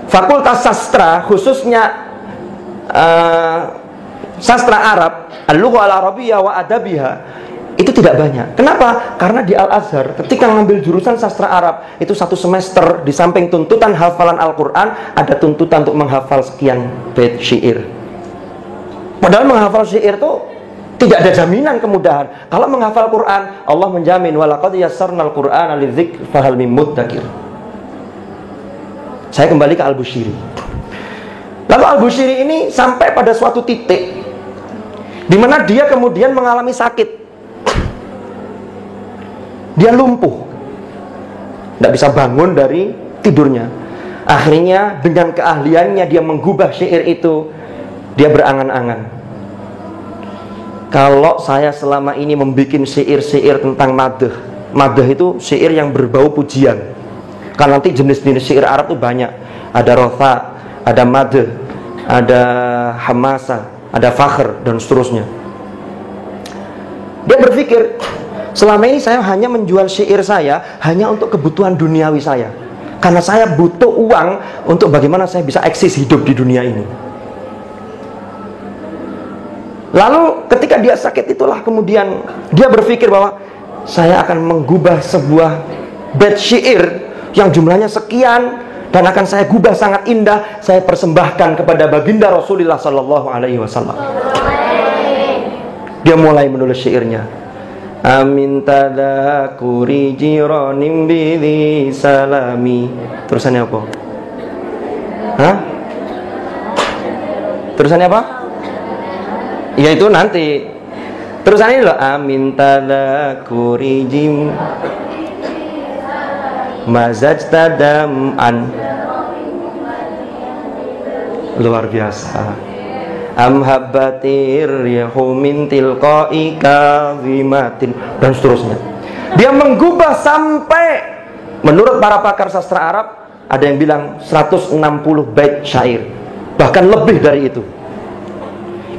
fakultas sastra, khususnya sastra Arab, al-lughah al-arabiyyah wa adabiha, itu tidak banyak. Kenapa? Karena di Al-Azhar ketika mengambil jurusan sastra Arab, itu 1 semester di samping tuntutan hafalan Al-Quran, ada tuntutan untuk menghafal sekian bait syair. Padahal menghafal syair itu Tidak ada jaminan kemudahan. Kalau menghafal Quran, Allah menjamin walaqad yassarnal Qur'ana lidzikr fahal mim muddakir. Saya kembali ke Al-Bushiri. Lalu Al-Bushiri ini sampai pada suatu titik di mana dia kemudian mengalami sakit. Dia lumpuh, tidak bisa bangun dari tidurnya. Akhirnya dengan keahliannya dia menggubah syair itu. Dia berangan-angan, kalau saya selama ini membuat syair-syair tentang madh. Madh itu syair yang berbau pujian. Kan nanti jenis-jenis syair Arab itu banyak. Ada rotha, ada madh, ada hamasa, ada fakhr, dan seterusnya. Dia berpikir, selama ini saya hanya menjual syair saya hanya untuk kebutuhan duniawi saya. Karena saya butuh uang untuk bagaimana saya bisa eksis hidup di dunia ini. Lalu ketika dia sakit itulah kemudian dia berpikir bahwa saya akan menggubah sebuah bait syair yang jumlahnya sekian dan akan saya gubah sangat indah, saya persembahkan kepada baginda Rasulullah sallallahu alaihi wasallam. Dia mulai menulis syairnya. Amin tadakuri jiranim bidhi salami. Terusannya apa? Hah? Terusannya apa? Ya itu nanti. Terusannya ini loh. Amin tadakuri jim mazajta dam'an. Luar biasa. Amhabbatir rihu min tilqa'i kazimatin, dan seterusnya. Dia menggubah sampai menurut para pakar sastra Arab ada yang bilang 160 bait syair, bahkan lebih dari itu.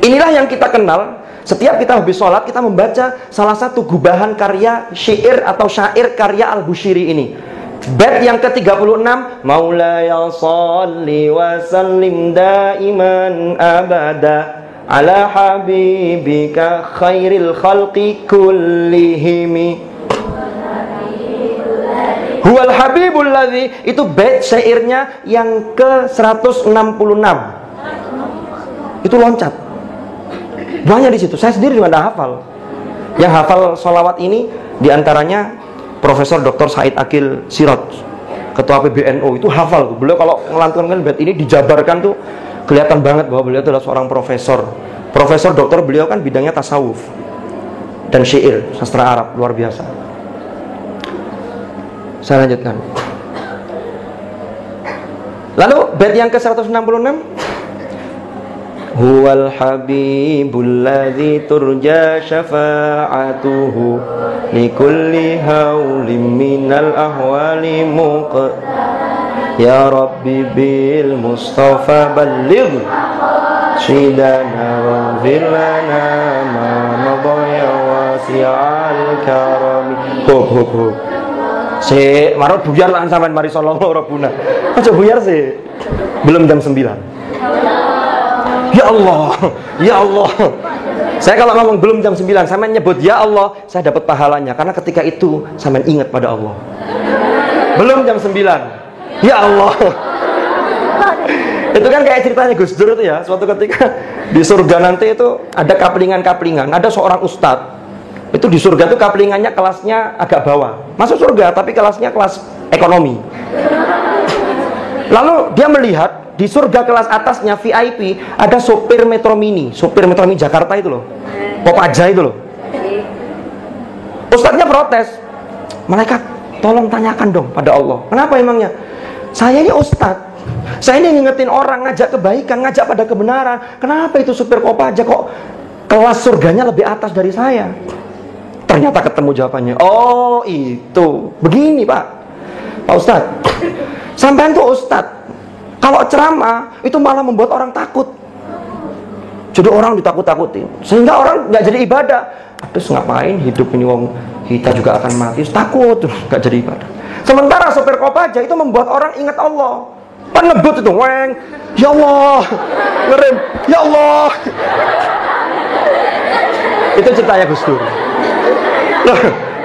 Inilah yang kita kenal. Setiap kita habis sholat kita membaca salah satu gubahan karya syair atau syair karya Al-Bushiri ini. Bait yang ke-36, Maulaya shalli wa sallim daiman abada ala habibika khairil khalqi kullihimi. Huwal habibul ladzi, itu bait syairnya yang ke-166. Itu loncat. Banyak di situ. Saya sendiri juga tidak hafal. Yang hafal sholawat ini diantaranya Profesor Dr. Said Akil Sirot, Ketua PBNU, itu hafal. Beliau kalau melantunkan bait ini dijabarkan tuh kelihatan banget bahwa beliau itu adalah seorang profesor. Profesor doktor, beliau kan bidangnya tasawuf dan syair, sastra Arab, luar biasa. Saya lanjutkan. Lalu bait yang ke-166, Huwal habibul ladzi turja syafa'atuhu likulli hawlim minal ahwali ya rabbi bil mustafa balligh syidana wa firlana ma madaya wasi'al karami. Hub si marot buyar lah sampean mari sallallahu rabbuna. Aja buyar sih. Belum jam 9. Ya Allah, ya Allah. Saya kalau ngomong belum jam 9, sampean nyebut ya Allah, saya dapat pahalanya. Karena ketika itu sampean ingat pada Allah. Belum jam 9, ya Allah. Itu kan kayak ceritanya Gus Dur itu ya. Suatu ketika di surga nanti itu ada kaplingan-kaplingan. Ada seorang ustadz. Itu di surga itu kaplingannya kelasnya agak bawah. Masuk surga tapi kelasnya kelas ekonomi. Lalu dia melihat di surga kelas atasnya VIP ada sopir Metro Mini Jakarta itu loh, Kopaja itu loh. Ustadznya protes, malaikat tolong tanyakan dong pada Allah, kenapa emangnya? Saya ini ustadz, saya ini ngingetin orang, ngajak kebaikan, ngajak pada kebenaran, kenapa itu supir Kopaja kok kelas surganya lebih atas dari saya? Ternyata ketemu jawabannya. Oh itu, begini Pak Ustadz, sampean tuh ustadz, kalau ceramah itu malah membuat orang takut. Jadi orang ditakut-takutin, sehingga orang nggak jadi ibadah. Terus ngapain hidup ini, wong kita juga akan mati, takut, nggak jadi ibadah. Sementara sopir Kopaja itu membuat orang ingat Allah. Pan ngebut itu, weng, ya Allah, ngerem, ya Allah. Itu ceritanya Gus Dur.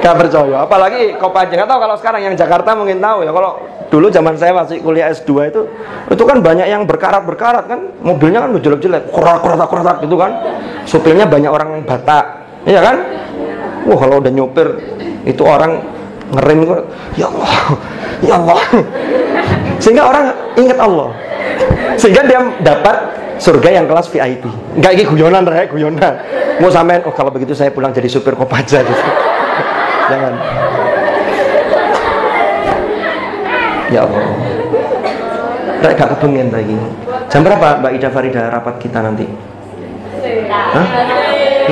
Gak percaya. Apalagi Kopaja. Nggak tahu kalau sekarang yang Jakarta mungkin tahu ya. Kalau dulu zaman saya masih kuliah S2 itu kan banyak yang berkarat-berkarat kan. Mobilnya kan jelek-jelek, korak-korak gitu kan. Supirnya banyak orang Batak, iya kan? Wah, kalau udah nyopir itu orang ngerem itu, ya Allah, ya Allah. Sehingga orang ingat Allah. Sehingga dia dapat surga yang kelas VIP. Enggak iki guyonan rek, guyonan. Mau sampean, oh kalau begitu saya pulang jadi supir Kopaja gitu. Jangan. Ya Allah. Rek gak kepengen lagi. Jam berapa Mbak Ida Farida rapat kita nanti? Hah?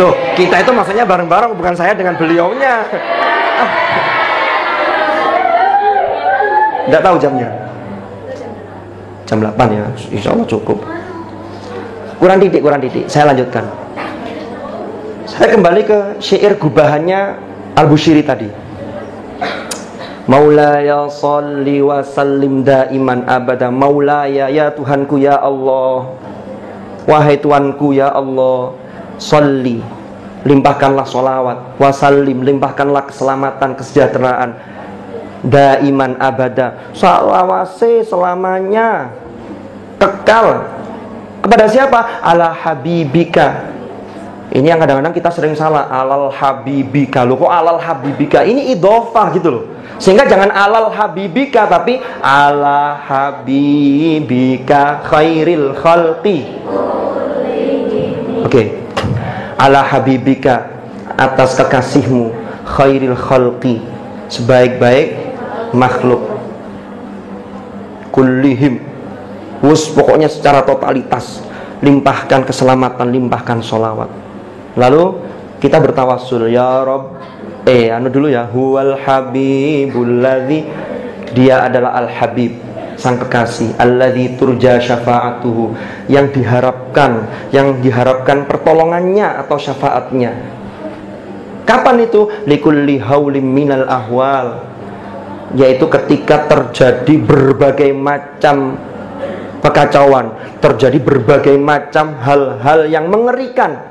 Loh, kita itu maksudnya bareng-bareng, bukan saya dengan beliaunya. Enggak tahu jamnya. Jam 8 ya, insya Allah cukup. Kurang titik. Saya lanjutkan. Saya kembali ke syair gubahannya Al-Bushiri tadi. Maulaya salli wa sallim daiman abada. Maulaya, ya Tuhanku ya Allah. Wahai Tuhanku ya Allah, salli, limpahkanlah sholawat, wa sallim, limpahkanlah keselamatan, kesejahteraan, daiman abada, salawase selamanya, kekal. Kepada siapa? Ala habibika. Ini yang kadang-kadang kita sering salah. Alal habibika. Loh kok alal habibika? Ini idhofah gitu loh. Sehingga jangan alal habibika, tapi ala habibika khairil khalqi. Oke. Ala habibika, atas kekasihmu, khairil khalqi, sebaik-baik makhluk. Kullihim. Pokoknya secara totalitas, limpahkan keselamatan, limpahkan sholawat. Lalu kita bertawassul, ya Rabb, dulu ya, huwal habibul ladzi, dia adalah al-habib, sang kekasih, alladzi turja syafa'atuhu, yang diharapkan pertolongannya atau syafaatnya. Kapan itu? Likulli haulim minal ahwal, yaitu ketika terjadi berbagai macam kekacauan, terjadi berbagai macam hal-hal yang mengerikan.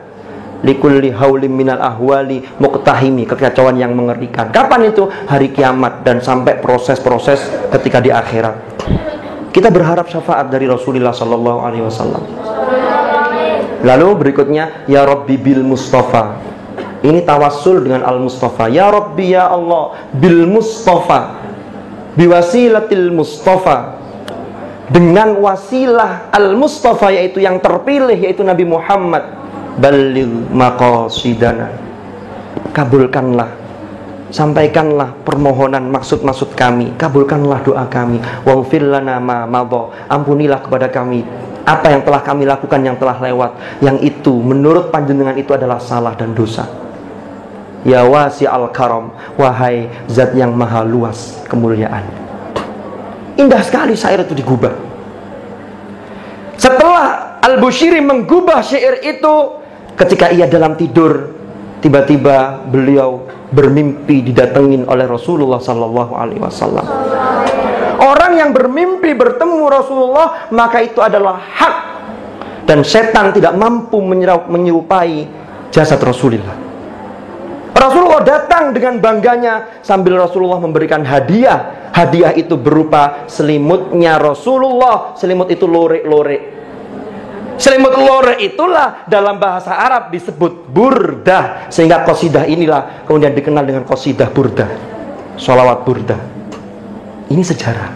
Likulli haulim minal ahwali muqtahimi, kekacauan yang mengerikan. Kapan itu? Hari kiamat dan sampai proses-proses ketika di akhirat. Kita berharap syafaat dari Rasulullah sallallahu alaihi wasallam. Lalu berikutnya, ya Rabbi bil Mustafa. Ini tawassul dengan al-Mustafa. Ya Rabbi ya Allah bil Mustafa, biwasilatil Mustafa, dengan wasilah al-Mustafa, yaitu yang terpilih, yaitu Nabi Muhammad. Balligh maqasidana, kabulkanlah, sampaikanlah permohonan maksud-maksud kami, kabulkanlah doa kami. Waghfir lana ma madha, ampunilah kepada kami apa yang telah kami lakukan, yang telah lewat, yang itu menurut panjenengan itu adalah salah dan dosa. Ya wasi'al karam, wahai zat yang maha luas kemuliaan. Indah sekali syair itu digubah. Setelah Al-Bushiri menggubah syair itu, ketika ia dalam tidur, tiba-tiba beliau bermimpi didatengin oleh Rasulullah sallallahu alaihi wasallam. Orang yang bermimpi bertemu Rasulullah, maka itu adalah hak, dan setan tidak mampu menyerupai jasad Rasulullah. Rasulullah datang dengan bangganya sambil Rasulullah memberikan hadiah. Hadiah itu berupa selimutnya Rasulullah. Selimut itu lorek-lorek. Selimut lorek itulah dalam bahasa Arab disebut burdah. Sehingga qasidah inilah kemudian dikenal dengan qasidah burdah, sholawat burdah. Ini sejarah.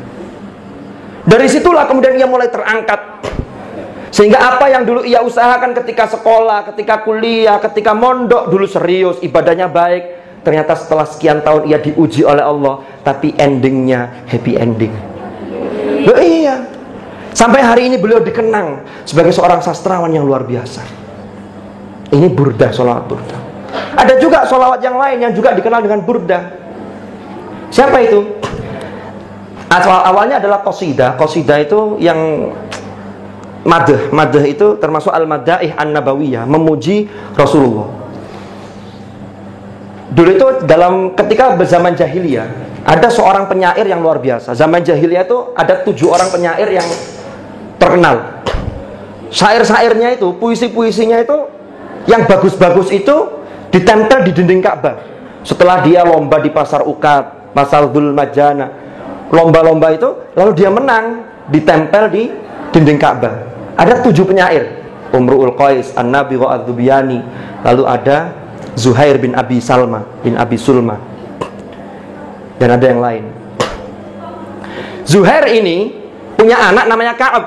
Dari situlah kemudian ia mulai terangkat. Sehingga apa yang dulu ia usahakan ketika sekolah, ketika kuliah, ketika mondok, dulu serius, ibadahnya baik, ternyata setelah sekian tahun ia diuji oleh Allah, tapi endingnya happy ending. Loh iya, sampai hari ini beliau dikenang sebagai seorang sastrawan yang luar biasa. Ini burdah, sholawat burdah. Ada juga sholawat yang lain yang juga dikenal dengan burdah. Siapa itu? Awalnya adalah qasidah. Qasidah itu yang madah itu termasuk al-madaih an-nabawiyah, memuji Rasulullah. Dulu itu ketika zaman jahiliyah, ada seorang penyair yang luar biasa. Zaman jahiliyah itu ada 7 orang penyair yang terkenal. Syair-syairnya itu, puisi-puisinya itu yang bagus-bagus itu ditempel di dinding Ka'bah. Setelah dia lomba di pasar Uqad, pasar Dzul Majana, lomba-lomba itu, lalu dia menang, ditempel di dinding Ka'bah. Ada 7 penyair, Umru'ul Qais, An-Nabi wa Ad-Dubyani, lalu ada Zuhair bin Abi Salma bin Abi Sulma, dan ada yang lain. Zuhair ini punya anak namanya Ka'ab.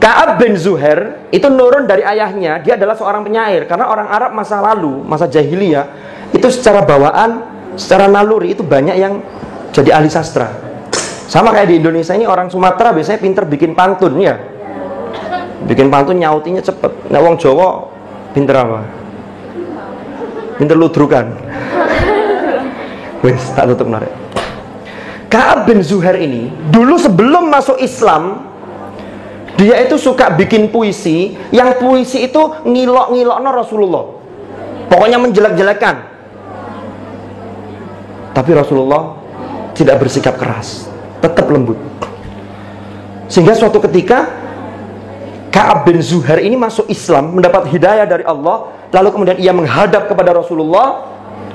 Ka'ab bin Zuhair itu nurun dari ayahnya. Dia adalah seorang penyair. Karena orang Arab masa lalu, masa jahiliyah, itu secara bawaan, secara naluri itu banyak yang jadi ahli sastra. Sama kayak di Indonesia ini, orang Sumatera biasanya pinter bikin pantun ya. Bikin pantun nyautinya cepet. Nah, wong Jawa pinter apa? Pinter ludrukan. Wes, tak tutup narik. Ka'ab bin Zuhair ini dulu sebelum masuk Islam, dia itu suka bikin puisi, yang puisi itu ngilok-ngilokno Rasulullah. Pokoknya menjelek-jelekan. Tapi Rasulullah tidak bersikap keras, tetap lembut. Sehingga suatu ketika Ka'ab bin Zuhair ini masuk Islam, mendapat hidayah dari Allah, lalu kemudian ia menghadap kepada Rasulullah.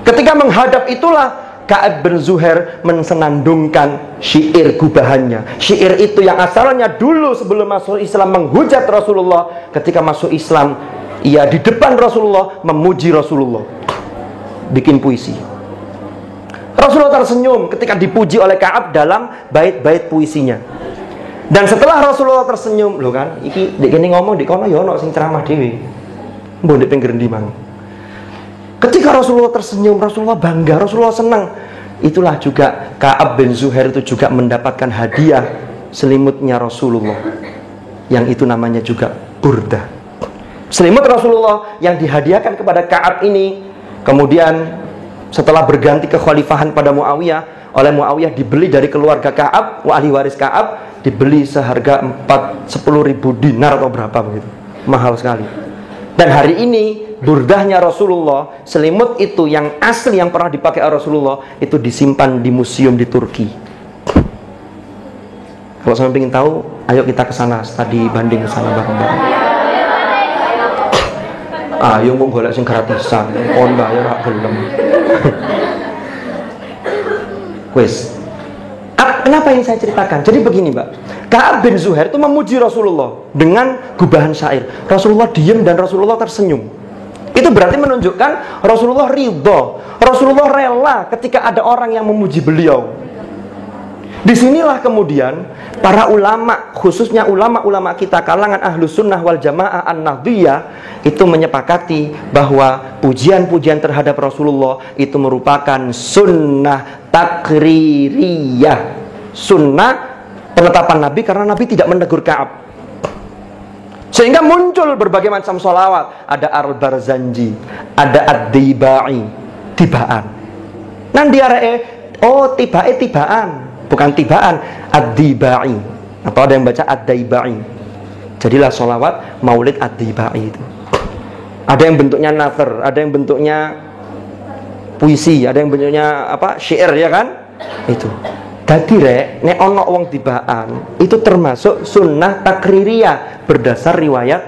Ketika menghadap itulah Ka'ab bin Zuhair mensenandungkan syair gubahannya. Syair itu yang asalnya dulu sebelum masuk Islam menghujat Rasulullah, ketika masuk Islam ia di depan Rasulullah memuji Rasulullah, bikin puisi. Rasulullah tersenyum ketika dipuji oleh Ka'ab dalam bait-bait puisinya. Dan setelah Rasulullah tersenyum, loh kan, iki dek kene ngomong di kono ya ono sing ceramah dhewe. Mbok ndek pinggir ndi mang. Ketika Rasulullah tersenyum, Rasulullah bangga, Rasulullah senang. Itulah juga Ka'ab bin Zuhair itu juga mendapatkan hadiah selimutnya Rasulullah, yang itu namanya juga burdah. Selimut Rasulullah yang dihadiahkan kepada Ka'ab ini, kemudian setelah berganti kekhalifahan pada Muawiyah, oleh Muawiyah dibeli dari keluarga Ka'ab, ahli waris Ka'ab, dibeli seharga 10.000 dinar atau berapa begitu. Mahal sekali. Dan hari ini burdahnya Rasulullah, selimut itu yang asli yang pernah dipakai Rasulullah, itu disimpan di museum di Turki. Kalau sampai ingin tahu, ayo kita ke sana, studi banding ke sana bareng-bareng. Ayo mau golek sing gratisan, on bayar gak gelem. Wes. Kenapa yang saya ceritakan? Jadi begini, Mbak. Ka'ab bin Zuhair itu memuji Rasulullah dengan gubahan syair. Rasulullah diam dan Rasulullah tersenyum. Itu berarti menunjukkan Rasulullah ridho, Rasulullah rela ketika ada orang yang memuji beliau. Disinilah kemudian para ulama, khususnya ulama-ulama kita kalangan Ahlus Sunnah wal Jamaah An-Nahdiyah, itu menyepakati bahwa pujian-pujian terhadap Rasulullah itu merupakan sunnah takririyah, sunnah penetapan Nabi, karena Nabi tidak menegur Ka'ab. Sehingga muncul berbagai macam sholawat. Ada Al-Barzanji, ada Ad-Dibai, tibaan. Nan diareke, oh tibae tibaan, bukan tibaan, Ad-Dibai. Atau ada yang baca Ad-Dibai. Jadilah sholawat maulid Ad-Dibai itu. Ada yang bentuknya nazar, ada yang bentuknya puisi, ada yang bentuknya apa? Syair, ya kan? Itu. Dadi rek, nek ono wong tibaan, itu termasuk sunnah takririyah berdasar riwayat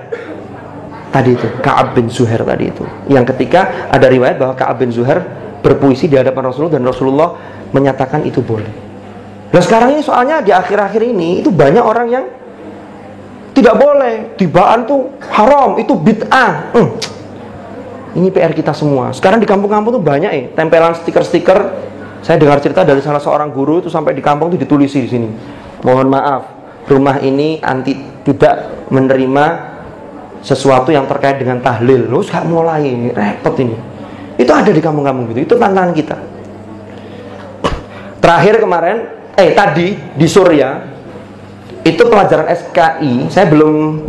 tadi itu, Ka'ab bin Zuhair tadi itu. Yang ketika ada riwayat bahwa Ka'ab bin Zuhair berpuisi di hadapan Rasulullah dan Rasulullah menyatakan itu boleh. Nah sekarang ini soalnya di akhir-akhir ini itu banyak orang yang tidak boleh, tibaan tuh haram, itu bid'ah. Ini PR kita semua. Sekarang di kampung-kampung tuh banyak tempelan stiker-stiker. Saya dengar cerita dari salah seorang guru itu sampai di kampung itu ditulisi di sini. Mohon maaf, rumah ini tidak menerima sesuatu yang terkait dengan tahlil. Loh, gak mulai ini, repot ini. Itu ada di kampung-kampung gitu. Itu tantangan kita. Terakhir kemarin, tadi di Surya, itu pelajaran SKI, saya belum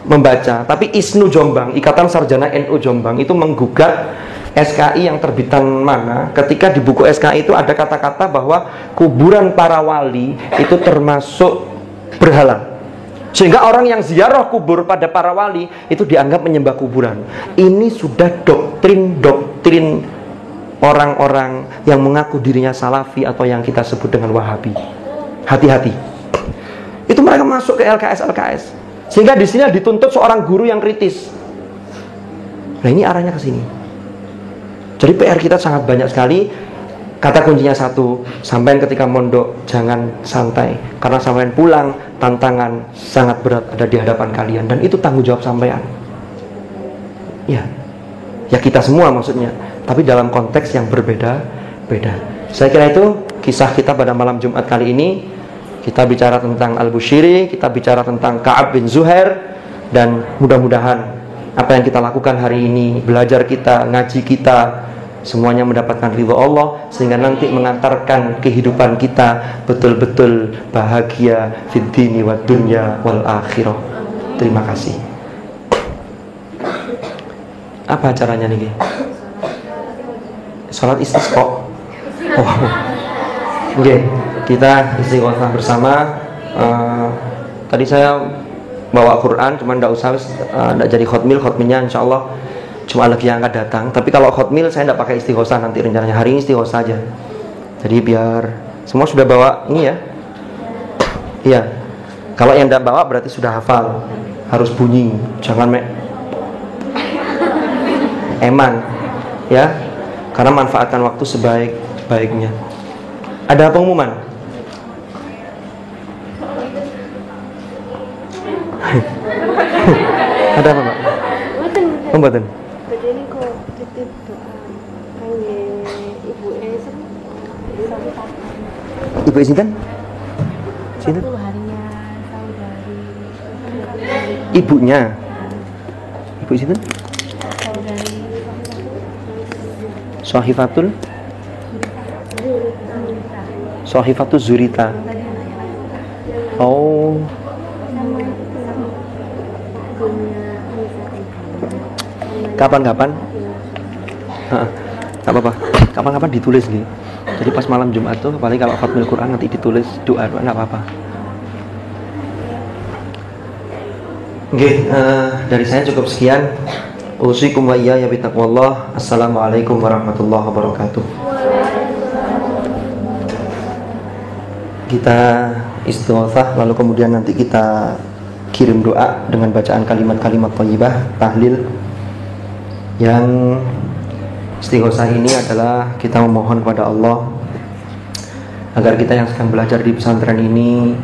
membaca, tapi ISNU Jombang, Ikatan Sarjana NU Jombang, itu menggugat SKI yang terbitan mana, ketika di buku SKI itu ada kata-kata bahwa kuburan para wali itu termasuk berhala, sehingga orang yang ziarah kubur pada para wali itu dianggap menyembah kuburan. Ini sudah doktrin orang-orang yang mengaku dirinya salafi atau yang kita sebut dengan wahabi. Hati-hati. Itu mereka masuk ke LKS, sehingga di sini dituntut seorang guru yang kritis. Nah ini arahnya ke sini. Jadi PR kita sangat banyak sekali. Kata kuncinya satu, sampean ketika mondok jangan santai, karena sampean pulang tantangan sangat berat ada di hadapan kalian, dan itu tanggung jawab sampean. Ya kita semua maksudnya, tapi dalam konteks yang berbeda-beda. Saya kira itu kisah kita pada malam Jumat kali ini. Kita bicara tentang Al-Bushiri, kita bicara tentang Ka'ab bin Zuhair, dan mudah-mudahan apa yang kita lakukan hari ini, belajar kita, ngaji kita, semuanya mendapatkan ridho Allah, sehingga nanti mengantarkan kehidupan kita betul-betul bahagia fid dini wad dunya wal akhirah. Terima kasih. Apa acaranya nih? Salat istisqa. Oh. Oke, kita istighosah bersama. Tadi saya bawa Quran, cuman enggak usah, enggak jadi khotmilnya insyaallah cuma lagi yang akan datang. Tapi kalau khotmil saya tidak pakai istighosah nanti rencananya. Hari ini istighosah aja. Jadi biar semua sudah bawa ini ya. Iya. Kalau yang tidak bawa berarti sudah hafal. Harus bunyi, jangan eman ya. Karena manfaatkan waktu sebaik-baiknya. Ada pengumuman? Ada apa, Mbak? Mboten. Ini kok titip doa kangge Ibu Ibu sinten? Sinten? harinya saudari Ibunya. Ibu sinten? saudari Sohifatul Zurita. Oh. Kapan-kapan? Gak apa-apa. Kapan-kapan ditulis nih. Jadi pas malam Jumat tuh, paling kalau khatmil Quran nanti ditulis doa, nggak apa-apa. Oke, dari saya cukup sekian. Usikum wa iyaya bitaqwallah. Assalamualaikum warahmatullahi wabarakatuh. Kita istighosah, lalu kemudian nanti kita kirim doa dengan bacaan kalimat-kalimat thayyibah, tahlil. Yang istighosah ini adalah kita memohon kepada Allah agar kita yang sedang belajar di pesantren ini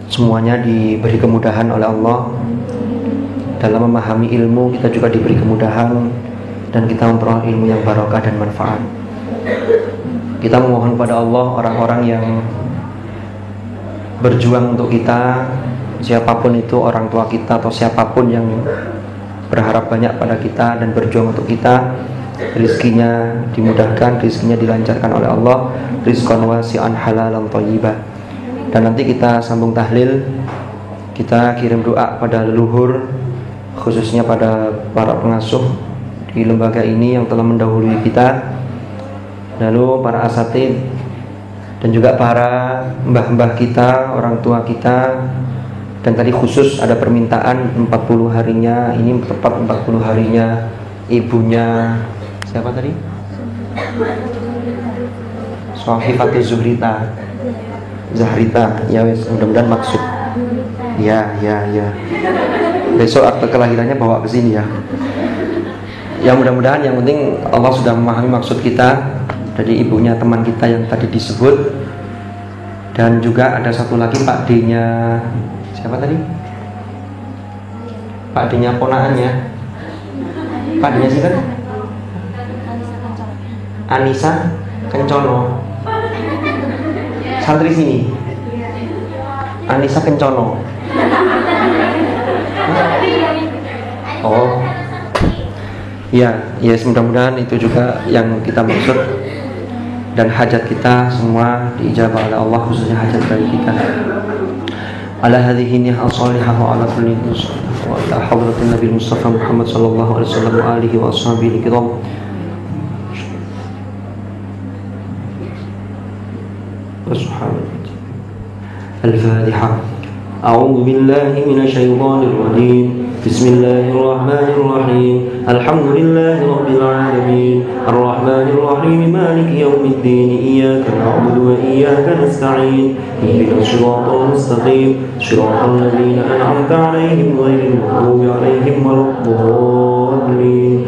semuanya diberi kemudahan oleh Allah dalam memahami ilmu. Kita juga diberi kemudahan dan kita memperoleh ilmu yang barokah dan manfaat. Kita memohon kepada Allah orang-orang yang berjuang untuk kita, siapapun itu, orang tua kita atau siapapun yang berharap banyak pada kita dan berjuang untuk kita, rizkinya dimudahkan, rizkinya dilancarkan oleh Allah, rizqan wasi'an halalan thayyibah. Dan nanti kita sambung tahlil, kita kirim doa pada leluhur, khususnya pada para pengasuh di lembaga ini yang telah mendahului kita, lalu para asatid dan juga para mbah-mbah kita, orang tua kita. Dan tadi khusus ada permintaan 40 harinya, ini tepat 40 harinya ibunya siapa tadi? Sohifatul Zahrita. Ya wes, mudah-mudahan maksud. Ya. Besok akte kelahirannya bawa ke sini ya. Ya mudah-mudahan, yang penting Allah sudah memahami maksud kita. Dari ibunya teman kita yang tadi disebut. Dan juga ada satu lagi Pak D-nya. Siapa tadi? Pak D-nya ponaannya. Pak D-nya sih kan? Anissa Kencono. Santri sini. Anissa Kencono. Oh. Ya, mudah-mudahan itu juga yang kita maksud. Dan hajat kita semua diijabah oleh Allah, khususnya hajat dari kita. Ala hadhihi niyah as-salihah wa ala kulli wa ala hadratin Nabi Mustafa Muhammad sallallahu alaihi wasallam wa alihi wa ashabihi kiram. Al-Fatihah. A'udzu billahi minasy syaithanir rajim. Bismillahirrahmanirrahim. Alhamdulillahi rabbil alamin. Arrahmanir rahim. Maliki yaumiddin. Iyyaka na'budu wa iyyaka nasta'in. Ihdinas siratal mustaqim. Siratal ladzina an'amta 'alaihim ghairil maghdubi 'alaihim waladdallin.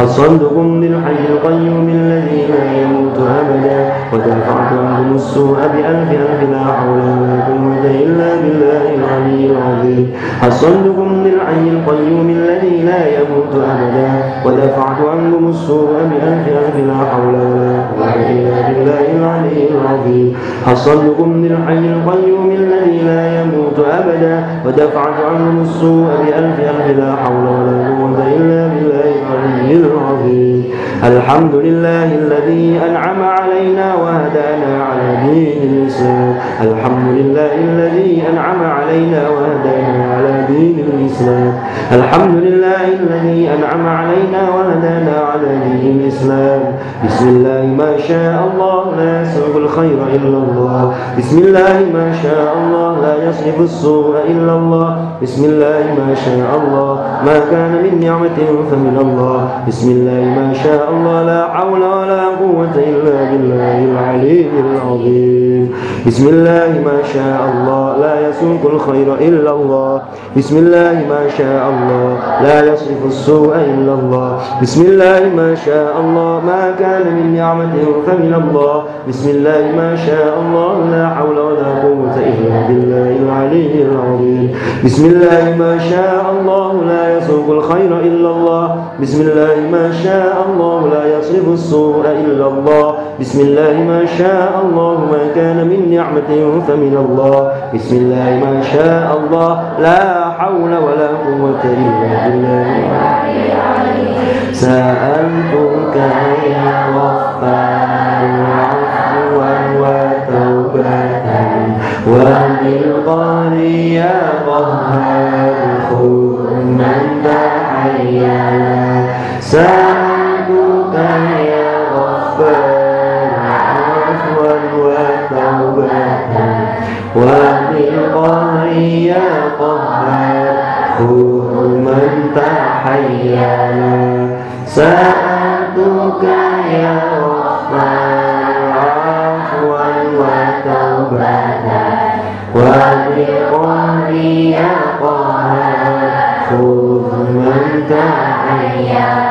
حصنتكم بالحي القيوم الذي لا يموت أبدا ودفعت عنكم السوء بألف لا حول ولا قوة إلا بالله العلي العظيم حصنتكم بالحي القيوم الذي لا يموت أبدا ودفعت عنكم السوء بألف لا حول ولا قوة إلا بالله العلي العظيم حصنتكم بالحي القيوم الذي لا يموت أبدا ودفعت عنكم السوء بألف لا حول ولا قوة إلا بالله العلي العظيم الحمد لله الذي أنعم علينا وهدانا على دين الإسلام الحمد لله الذي أنعم علينا وهدانا على دين الإسلام الحمد لله الذي أنعم علينا وهدانا على دين الإسلام بسم الله ما شاء الله لا يسوق الخير إلا الله بسم الله ما شاء الله لا يصرف السوء إلا الله بسم الله ما شاء الله ما كان من نعمة فمن الله بسم الله ما شاء الله لا حول ولا قوة إلا بالله العلي العظيم بسم الله ما شاء الله لا يسوق الخير إلا الله بسم الله ما شاء الله لا يصرف السوء إلا الله بسم الله ما شاء الله ما كان من نعمة فمن الله بسم الله ما شاء الله لا حول ولا قوة إلا بالله العلي العظيم بسم الله ما شاء الله لا يسوق الخير إلا الله بسم الله ما شاء الله لا يصرف السوء إلا الله بسم الله ما شاء الله ما كان من نعمة فمن الله بسم الله ما شاء الله لا حول ولا قوة إلا بالله سألتك يا غفار عفوا وتوبة وبالقاري يا قهار خذ من تحيانا سألتك يا غفار عفوا وتوبة وبالقاري يا قهار خذ من تحيانا سألتك يا غفار عفوا وتوبة وبالقاري يا قهار خذ من تحيانا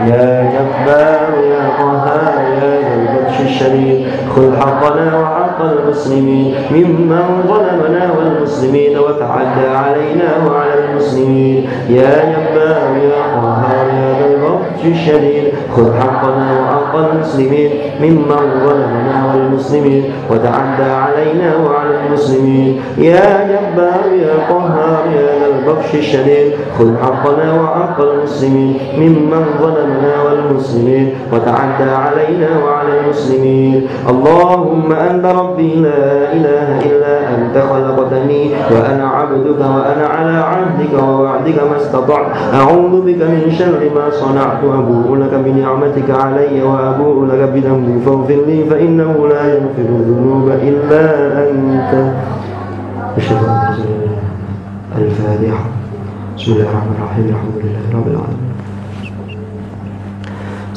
يا جبار يا قهار يا ذا البطش الشديد خذ حقنا وحق المسلمين ممن ظلمنا والمسلمين وتعدى علينا وعلى المسلمين يا جبار يا قهار يا ذا البطش الشديد خذ حقنا وحق المسلمين ممن ظلمنا والمسلمين وتعدى علينا وعلى المسلمين يا جبار يا قهار يا ذا البطش الشديد خذ حقنا وحق المسلمين ممن ظلمنا والمسلمين وتعدى علينا وعلى المسلمين اللهم أنت ربي لا إله إلا أنت خلقتني وأنا عبدك وأنا على عهدك ووعدك ما استطعت أعوذ بك من شر ما صنعت أبوء لك بنعمتك علي وأبوء لك بذنبي فاغفر لي فإنه لا يغفر الذنوب إلا أنت الفاتحة بسم الله الرحمن الرحيم الحمد لله رب العالمين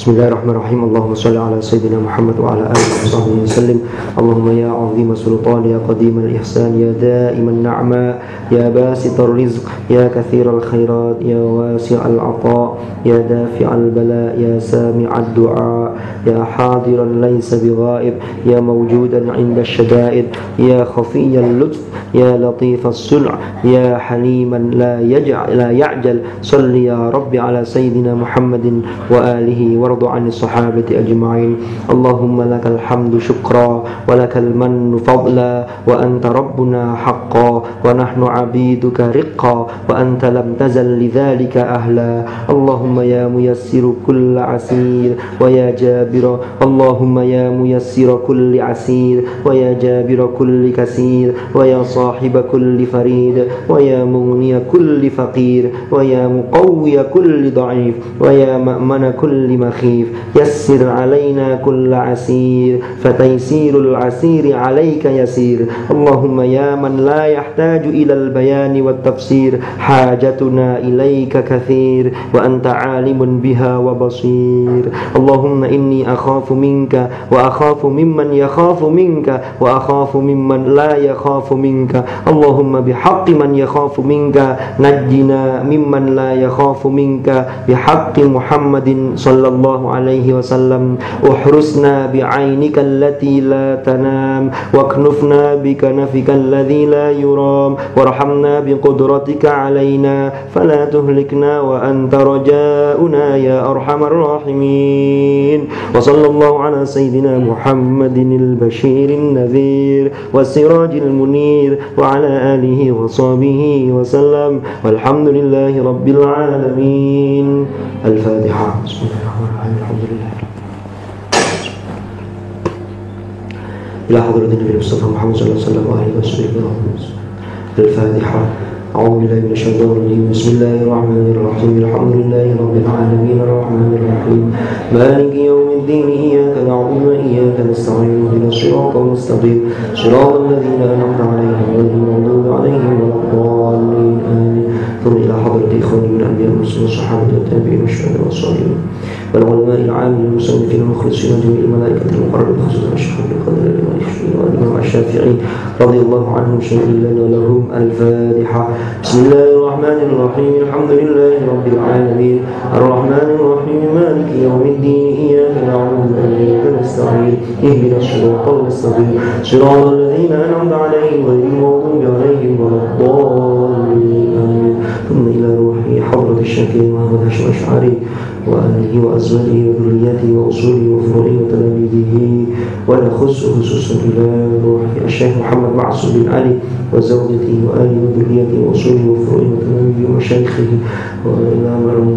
بسم الله الرحمن الرحيم اللهم صل على سيدنا محمد وعلى آله وصحبه وسلم اللهم يا عظيم السلطان يا قديم الإحسان يا دائم النعماء يا باسط الرزق يا كثير الخيرات يا واسع العطاء يا دافع البلاء يا سامع الدعاء يا حاضرا ليس بغائب يا موجودا عند الشدائد يا خفي اللطف يا لطيف الصنع يا حليما لا يعجل صل يا رب على سيدنا محمد وآله وارض عن الصحابة أجمعين اللهم لك الحمد شكرا ولك المن فضلا وأنت ربنا حقا ونحن عبيدك رقا وأنت لم تزل لذلك أهلا اللهم يا ميسر كل عسير ويا جابر اللهم يا ميسر كل عسير ويا جابر كل كسير ويا صاحب كل فريد ويا مغني كل فقير ويا مقوي كل ضعيف ويا مأمن كل مخيف يسر علينا كل عسير فتيسير العسير عليك يسير اللهم يا من لا يحتاج إلى البيان والتفسير حاجتنا إليك كثير وأنت عالم بها وبصير اللهم إني أخاف منك وأخاف ممن يخاف منك وأخاف ممن لا يخاف منك اللهم بحق من يخاف منك نجنا ممن لا يخاف منك بحق محمد صلى الله عليه وسلم احرسنا بعينك التي لا تنام واكنفنا بكنفك الذي لا يرام وارحمنا بقدرتك علينا فلا تهلكنا وأنت رجاؤنا يا أرحم الراحمين وصلى الله على سيدنا محمد البشير النذير والسراج المنير وعلى آله وصحبه وسلم والحمد لله رب العالمين. الفاتحة. بسم الله الرحمن الرحيم. الحمد لله إلى حضرة النبي المصطفى محمد صلى الله عليه وسلم وآله وصحبه وسلم. الفاتحة. أعوذ بالله من الشيطان الرجيم. بسم الله الرحمن الرحيم. الحمد لله رب العالمين الرحمن الرحيم مالك يوم الدين إياك نعبد وإياك نستعين اهدنا الصراط المستقيم صراط الذين أنعمت عليهم غير المغضوب عليهم ولا الضالين آمين. ثم إلى حضرة إخواني من الأنبياء والمرسلين والصحابة والتابعين والشهداء والصالحين والعلماء العاملين المصنفين المخلصين وجميع الملائكة المقربين خصوصا الشيخ عبد القادر والإمام الشافعي رضي الله عنهم شهيدا لهم. الفاتحة. بسم الله الرحمن الرحيم. الحمد لله رب العالمين الرحمن الرحيم مالك يوم الدين إياك نعبد وإياك نستعين اهدنا الصراط المستقيم صراط الذين أنعمت عليهم غير المغضوب عليهم ولا الضالين آمين. ثم إلى روح حضرة الشيخ محمد هاشم الأشعري وآله وأزواجه وذريته وأصوله وفروعه وتلاميذه ونخص خصوصا إلى روح الشيخ محمد معصوم بن علي وزوجته وآله وذريته وأصوله وفروعه وتلاميذه ومشايخه وإلى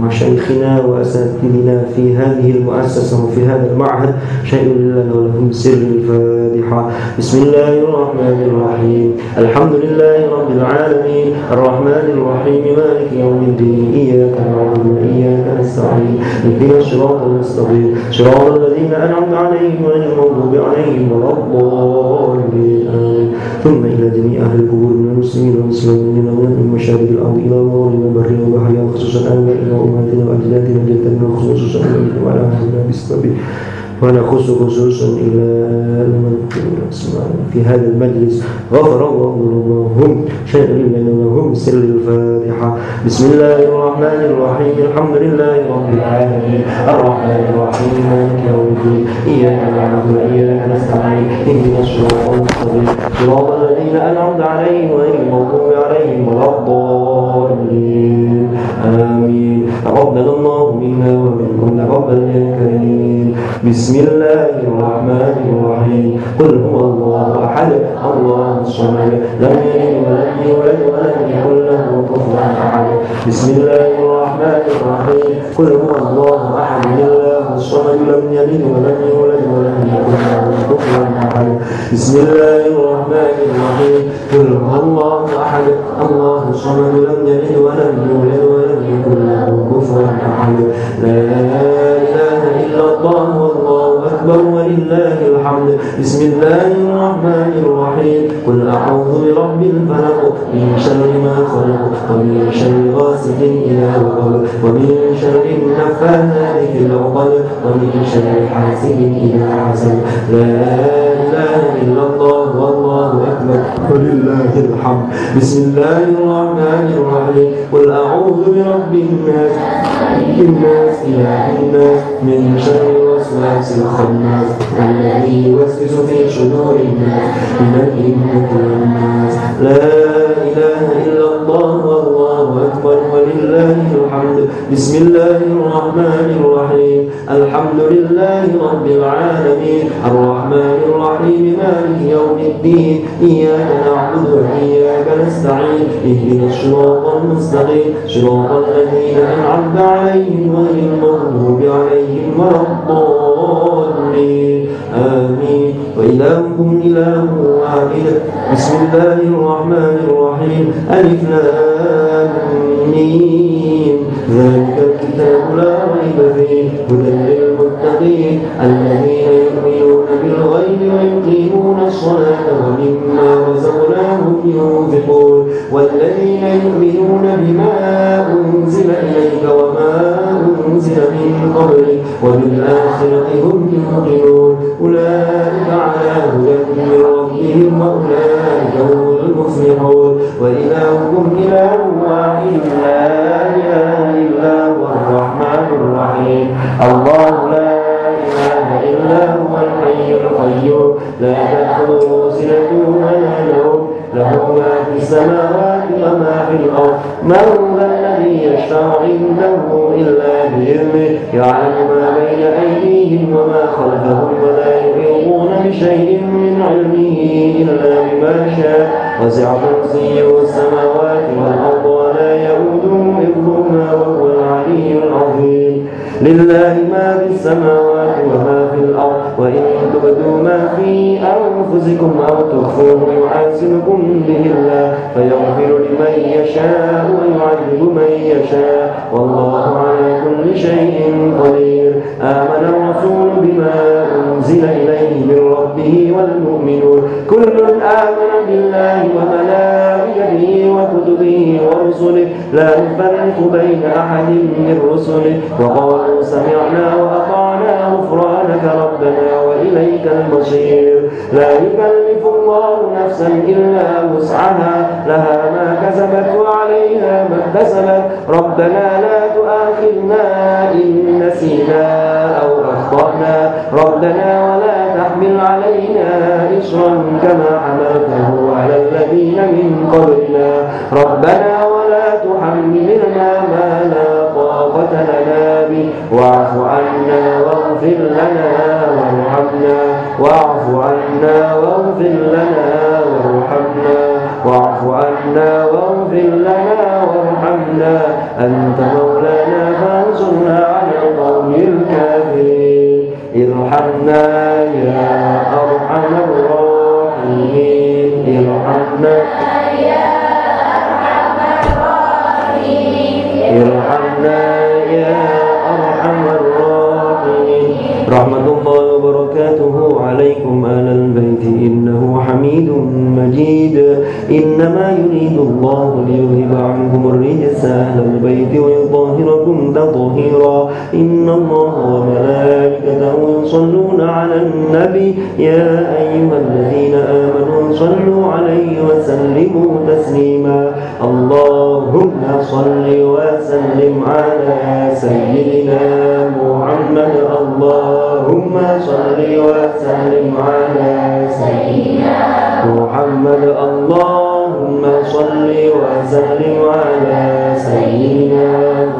مشايخنا وأساتذتنا في هذه المؤسسة وفي هذا المعهد شيء لله ولهم سر. الفاتحة. بسم الله الرحمن الرحيم الحمد لله رب العالمين الرحمن الرحيم مالك يوم الدين إياك نعبد وإياك نستعين اهدنا الصراط المستقيم صراط الذين أنعمت عليهم غير المغضوب عليهم ولا الضالين آمين. ثم إلى جميع أهل القبور من المسلمين والمسلمين من مشارق الأرض إلى مغرب وبر وبحر خصوصا آبائنا وأمهاتنا وأجدادنا وجدتنا وخصوصا وعلى أهلنا بسبب ونخص خصوصا إلى في هذا المجلس غفر الله لهم شيئا لهم سر. الفاتحة. بسم الله الرحمن الرحيم الحمد لله رب العالمين الرحمن الرحيم مالك يوم الدين إياك نعبد وإياك نستعين اهدنا الصراط المستقيم صراط الذين أنعمت عليهم غير المغضوب عليهم ولا الضالين آمين. تقبل الله منا ومنكم تقبل يا كريم. بسم الله الرحمن الرحيم قل هو الله أحد الله الصمد لم يلد ولم يولد ولم يكن له كفوا أحد. بسم الله الرحمن الرحيم قل هو الله أحد الله الصمد لم يلد ولم يولد ولم يكن له كفوا أحد. بسم الله الرحمن الرحيم قل هو الله أحد الله الصمد لم يلد ولم يولد ولم يكن له كفوا أحد. لا إله إلا الله والله أكبر ولله الحمد. بسم الله الرحمن الرحيم قل أعوذ برب الفلق من شر ما خلق ومن شر غاسق إذا وقب ومن شر النفاثات في العقد ومن شر حاسد إذا حسد. لا إله إلا الله والله أكبر ولله الحمد. بسم الله الرحمن الرحيم قل أعوذ برب الناس الناس إله الناس من شر الوسواس الخناس الذي يوسوس في صدور الناس من الجنة والناس. لا إله إلا الله والله أكبر ولله الحمد. بسم الله الرحمن الرحيم الحمد لله رب العالمين الرحمن الرحيم مالك يوم الدين إياك نعبد وإياك نستعين اهدنا الصراط المستقيم صراط الذين أنعمت عليهم غير المغضوب عليهم ولا الضالين آمين. وإلهكم إله واحد. بسم الله الرحمن الرحيم ألف لام ميم ذلك الكتاب لا ريب فيه هدى للمتقين الذين يؤمنون بالغيب ويقيمون الصلاة ومما رزقناهم ينفقون والذين يؤمنون بما أنزل إليك وما أنزل من قبلك وبالآخرة هم يوقنون أولئك على هدى من ربهم وأولئك هم المفلحون وإلهكم إله واحد لا إله إلا هو الرحمن الرحيم الله لا إله إلا هو الحي القيوم لا تأخذه سنة ولا نوم له ما في السماوات وما في الأرض من ذا الذي يشفع عنده إلا بإذنه يعلم ما بين أيديهم وما خلفهم ولا يحيطون بشيء من علمه إلا بما شاء وسع كرسيه السماوات والأرض ولا يؤوده حفظهما وهو العلي العظيم لله ما في السماوات وما في الأرض وإن تبدوا ما في أنفسكم أو تخفوه يحاسبكم به الله فيغفر لمن يشاء ويعذب من يشاء والله على كل شيء قدير آمن الرسول بما أنزل إليه من ربه والمؤمنون كل آمن بالله وملائكته وكتبه ورسله لا نفرق بين أحد من رسله وقالوا سمعنا وأطعنا غفرانك ربنا وإليك المصير لا يكلف الله نفسا إلا وسعها لها ما كسبت وعليها ما اكتسبت ربنا لا تؤاخذنا إن نسينا أو أخطأنا ربنا ولا تحمل علينا إصرا كما حملته على الذين من قبلنا ربنا ولا تحملنا ما لا طاقة لنا به واعف عنا واغفر لنا وارحمنا واعف عنا واغفر لنا وارحمنا واعف عنا واغفر لنا وارحمنا أنت مولانا فانصرنا على القوم الكافرين ارحمنا يا أرحم الراحمين ارحمنا ارحمنا يا أرحم الراحمين رحمة الله وبركاته عليكم آل البيت إنه حميد مجيد إنما يريد الله ليذهب عنكم الرجس أهل البيت ويطهركم تطهيرا إن الله وملائكته يصلون على النبي يا أيها الذين آمنوا صلوا عليه وسلموا تسليما اللهم صل وسلم على سيدنا محمد اللهم صل وسلم على سيدنا محمد اللهم صل وسلم على سيدنا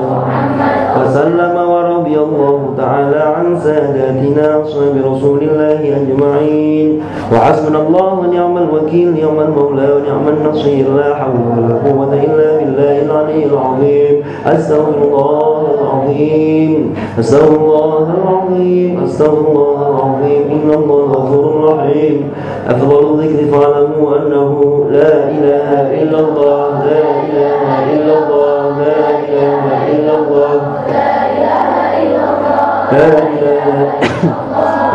محمد وسلم ورضي الله تعالى عن ساداتنا أصحاب رسول الله أجمعين وحسبنا الله ونعم الوكيل نعم المولى ونعم النصير لا حول ولا قوة إلا بالله العلي العظيم أستغفر الله العظيم أستغفر الله العظيم أستغفر الله العظيم إن الله غفور رحيم أفضل الذكر فاعلموا أنه لا إله إلا الله لا إله إلا الله لا إله إلا الله لا إله إلا الله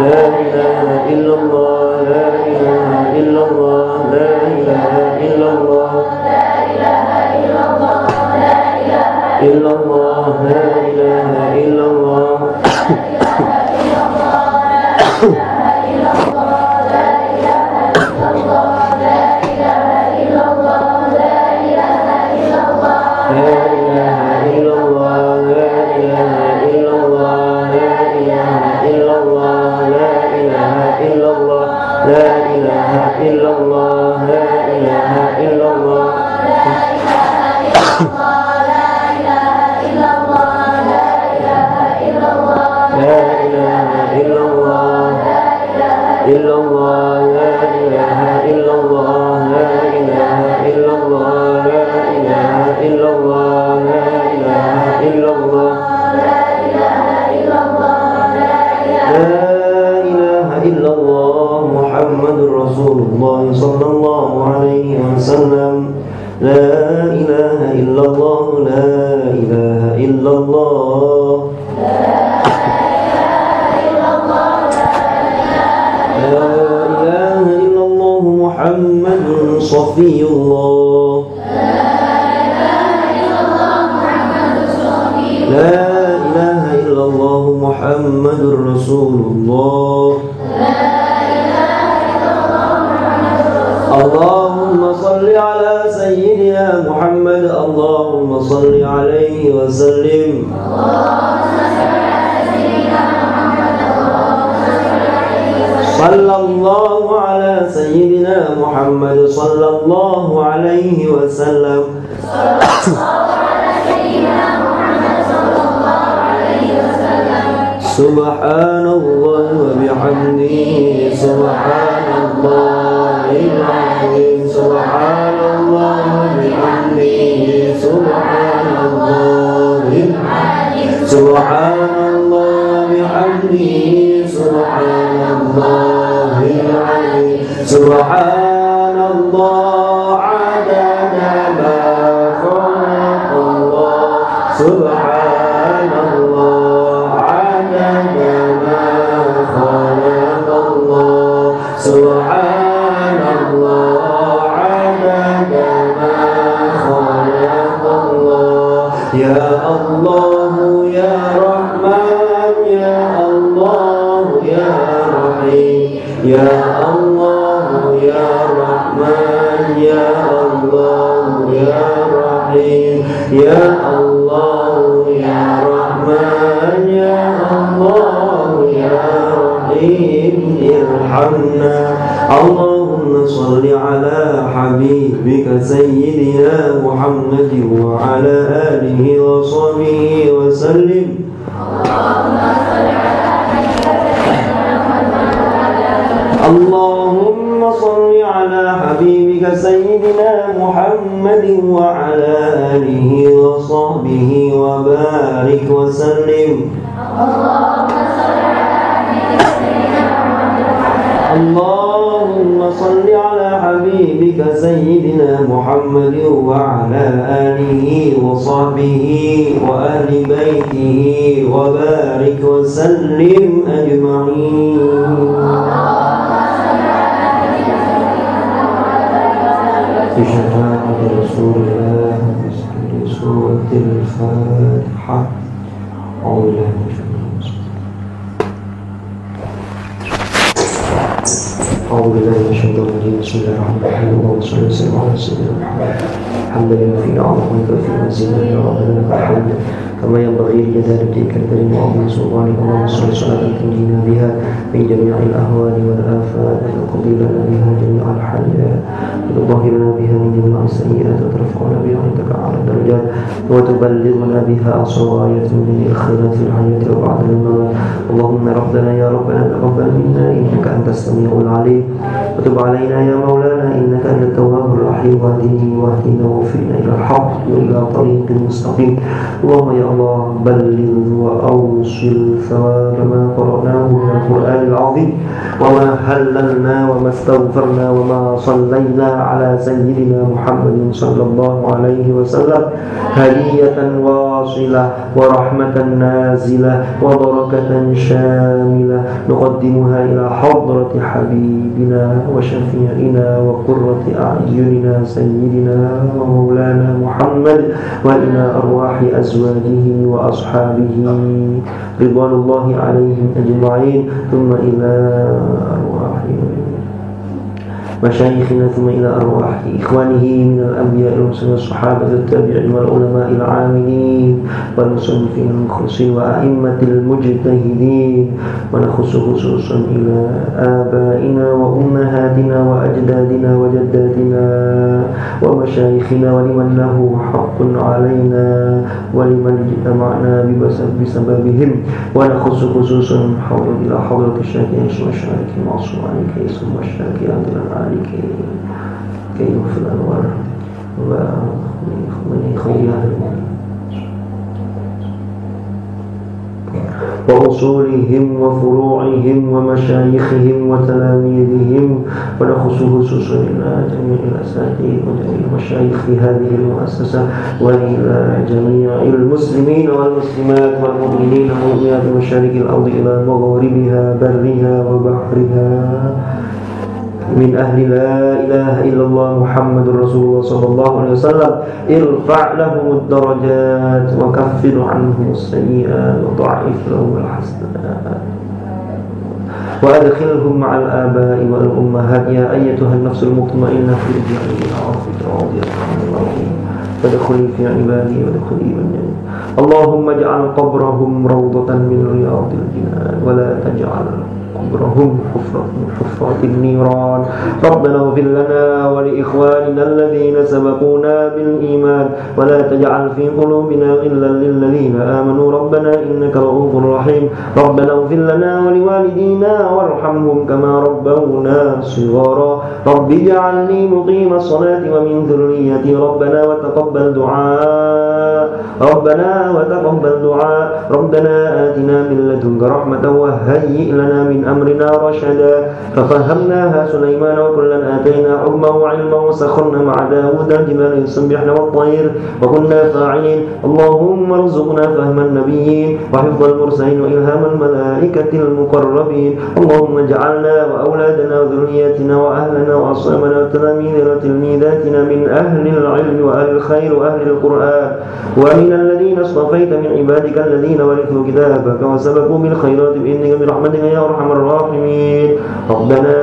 لا إله إلا الله لا إله إلا الله لا إله إلا الله لا إله إلا الله لا إله إلا الله لا إله إلا الله صلى الله عليه وسلم لا إله إلا الله لا إله illallah. La ilaha illallah Muhammadun Safiyullah. La ilaha illallah Muhammadur Rasulullah. Allahumma salli ala sayyidina Muhammad. Allahumma salli alaihi wa sallim. Sallallahu ala sayyidina Muhammad. Sallallahu alaihi wa sallam. Subhanallah wa bihamdihi. Subhanallahil azim. Subhanallah wa bihamdihi. Subhanallahil azim. Subhanallah wa bihamdihi. Subhanallahil azim. Subhanallah adada ma khalaqallah. Subhanallah Subhanallah adada ma khalaqallah. Ya Allah ya Rahman ya Allah ya Rahim. Ya Allah ya Rahman ya Allah ya Rahim. Ya Allah ya Rahman ya Allah ya Rahim. Irhamna. Allahumma salli ala habibika sayyidina Muhammad wa ala alihi wa sahbihi wa sallim. Allahumma salli ala habibika sayyidina Muhammad wa ala alihi wa sahbihi wa barik wa sallim. Allahumma salli ala habibika sayyidina Muhammad wa ala alihi wa sahbihi wa ahli baitihi wa barik wa sallim ajma'in. Bi syafaati Rasulillah bi suratil Fatihah. أعوذ بالله من الشيطان الرجيم. بسم الله الرحمن الرحيم. اللهم صل وسلم على سيدنا محمد. الحمد لله في أعظمك وفي مزيدك يا ربنا لك الحمد كما ينبغي لجلال وجهك الكريم وعظيم سلطانك. اللهم صل صلاة تنجينا بها من جميع الأهوال والآفات وتقضي لنا بها جميع الحاجات وتطهرنا بها من جميع السيئات وترفعنا بها عندك أعلى الدرجات وتبلغنا بها صوايا من الخيرات في الحياة وبعد الممات. اللهم ربنا يا ربنا تقبل منا إنك أنت السميع العليم وتب علينا يا مولانا إنك أنت التواب الرحيم. واهدنا ووفقنا إلى الحق وإلى طريق مستقيم. اللهم يا الله بلغ وأوصل ثواب ما قرأناه من القرآن العظيم وما هللنا وما استغفرنا وما صلينا على سيدنا محمد صلى الله عليه وسلم هدية واصلة ورحمة نازلة وبركة شاملة نقدمها إلى حضرة حبيبنا وشفيعنا وقرة أعيننا سيدنا ومولانا محمد وإلى أرواح أزواجه وأصحابه رضوان الله عليهم أجمعين ثم إلى أرواح مشايخنا ثم إلى أرواح إخوانه من الأنبياء والرسل والصحابة التابعين والعلماء العاملين والمصنفين المخلصين وأئمة المجتهدين ونخص خصوصا إلى آبائنا وأمهاتنا وأجدادنا وجداتنا ومشايخنا ولمن له حق علينا ولمن اجتمعنا بسببهم ونخص خصوصا إلى حضرة الشافعي والشارك المعصوم عليك ثم الشافعي عبد كي يغفر الأنوار ومن خيرها وأصولهم وفروعهم ومشايخهم وتلاميذهم، ونخص إلى جميع الأساتذة وجميع المشايخ في هذه المؤسسة، وإلى جميع المسلمين والمسلمات والمؤمنين والمؤمنات من مشارق الأرض إلى مغاربها برها وبحرها، من أهل لا إله إلا الله محمد رسول الله صلى الله عليه وسلم. ارفع لهم الدرجات وكفر عنهم السيئات وضعف لهم الحسنات وأدخلهم مع الآباء والأمهات. يا أيتها النفس المطمئنة ارجعي إلى ربك راضية مرضية فادخلي في عبادي وادخلي جنتي. اللهم اجعل قبرهم روضة من رياض الجنان ولا تجعل قبرهم حفرة النيران. ربنا اغفر لنا ولإخواننا الذين سبقونا بالإيمان ولا تجعل في قلوبنا غلا للذين آمنوا ربنا إنك رؤوف رحيم. ربنا اغفر لنا ولوالدينا وارحمهم كما ربونا صغارا. رب اجعلني مقيم الصلاة ومن ذريتي ربنا وتقبل دعاء. ربنا آتنا من لدنك رحمة وهيئ لنا من أمرنا رشدا. ففهمناها سليمان وكلا آتينا حكما وعلما وسخرنا مع داود الجبال يسبحن والطير وكنا فاعلين. اللهم ارزقنا فهم النبيين وحفظ المرسلين وإلهام الملائكة المقربين. اللهم اجعلنا وأولادنا وذرياتنا وأهلنا وأصحابنا وتلاميذنا وتلميذاتنا من أهل العلم وأهل الخير وأهل القرآن ومن الذين اصطفيت من عبادك الذين ورثوا كتابك وسبقوا بالخيرات بإذنك برحمتك يا أرحم الراحمين. ربنا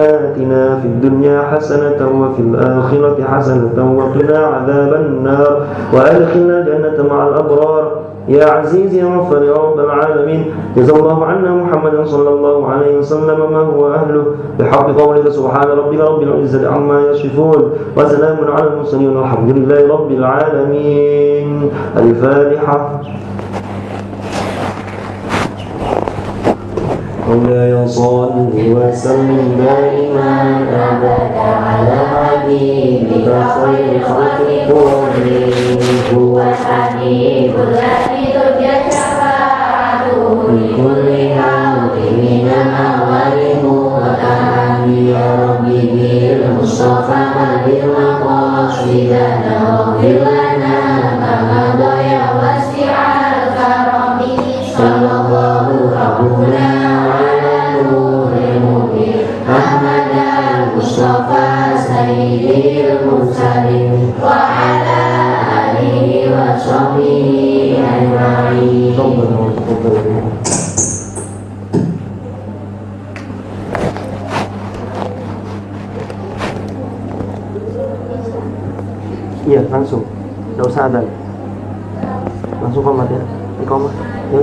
آتنا في الدنيا حسنة وفي الآخرة حسنة وقنا عذاب النار وأدخلنا الجنة مع الأبرار يا عزيز يا غفار يا رب العالمين. جزا الله عنا محمدا صلى الله عليه وسلم ما هو أهله بحق قولك سبحان ربك رب العزة عما يصفون وسلام على المرسلين والحمد لله رب العالمين. الفاتحة. مولاي صل وسلم دائما أبدا على حبيبك خير خلق كلهم. هو الحبيب الذي ترجى شفاعته لكل حوض من الأولين وتهاني يا ربي بالمصطفى بالمقاصدنا واغفر لنا ما مضى يا واسع الكرم. صلى الله ربنا أحمد المصطفى سيد المرسلين وعلى آله وصحبه أجمعين. Iya langsung, tidak usah ada, langsung komat ya, iqamah. Ya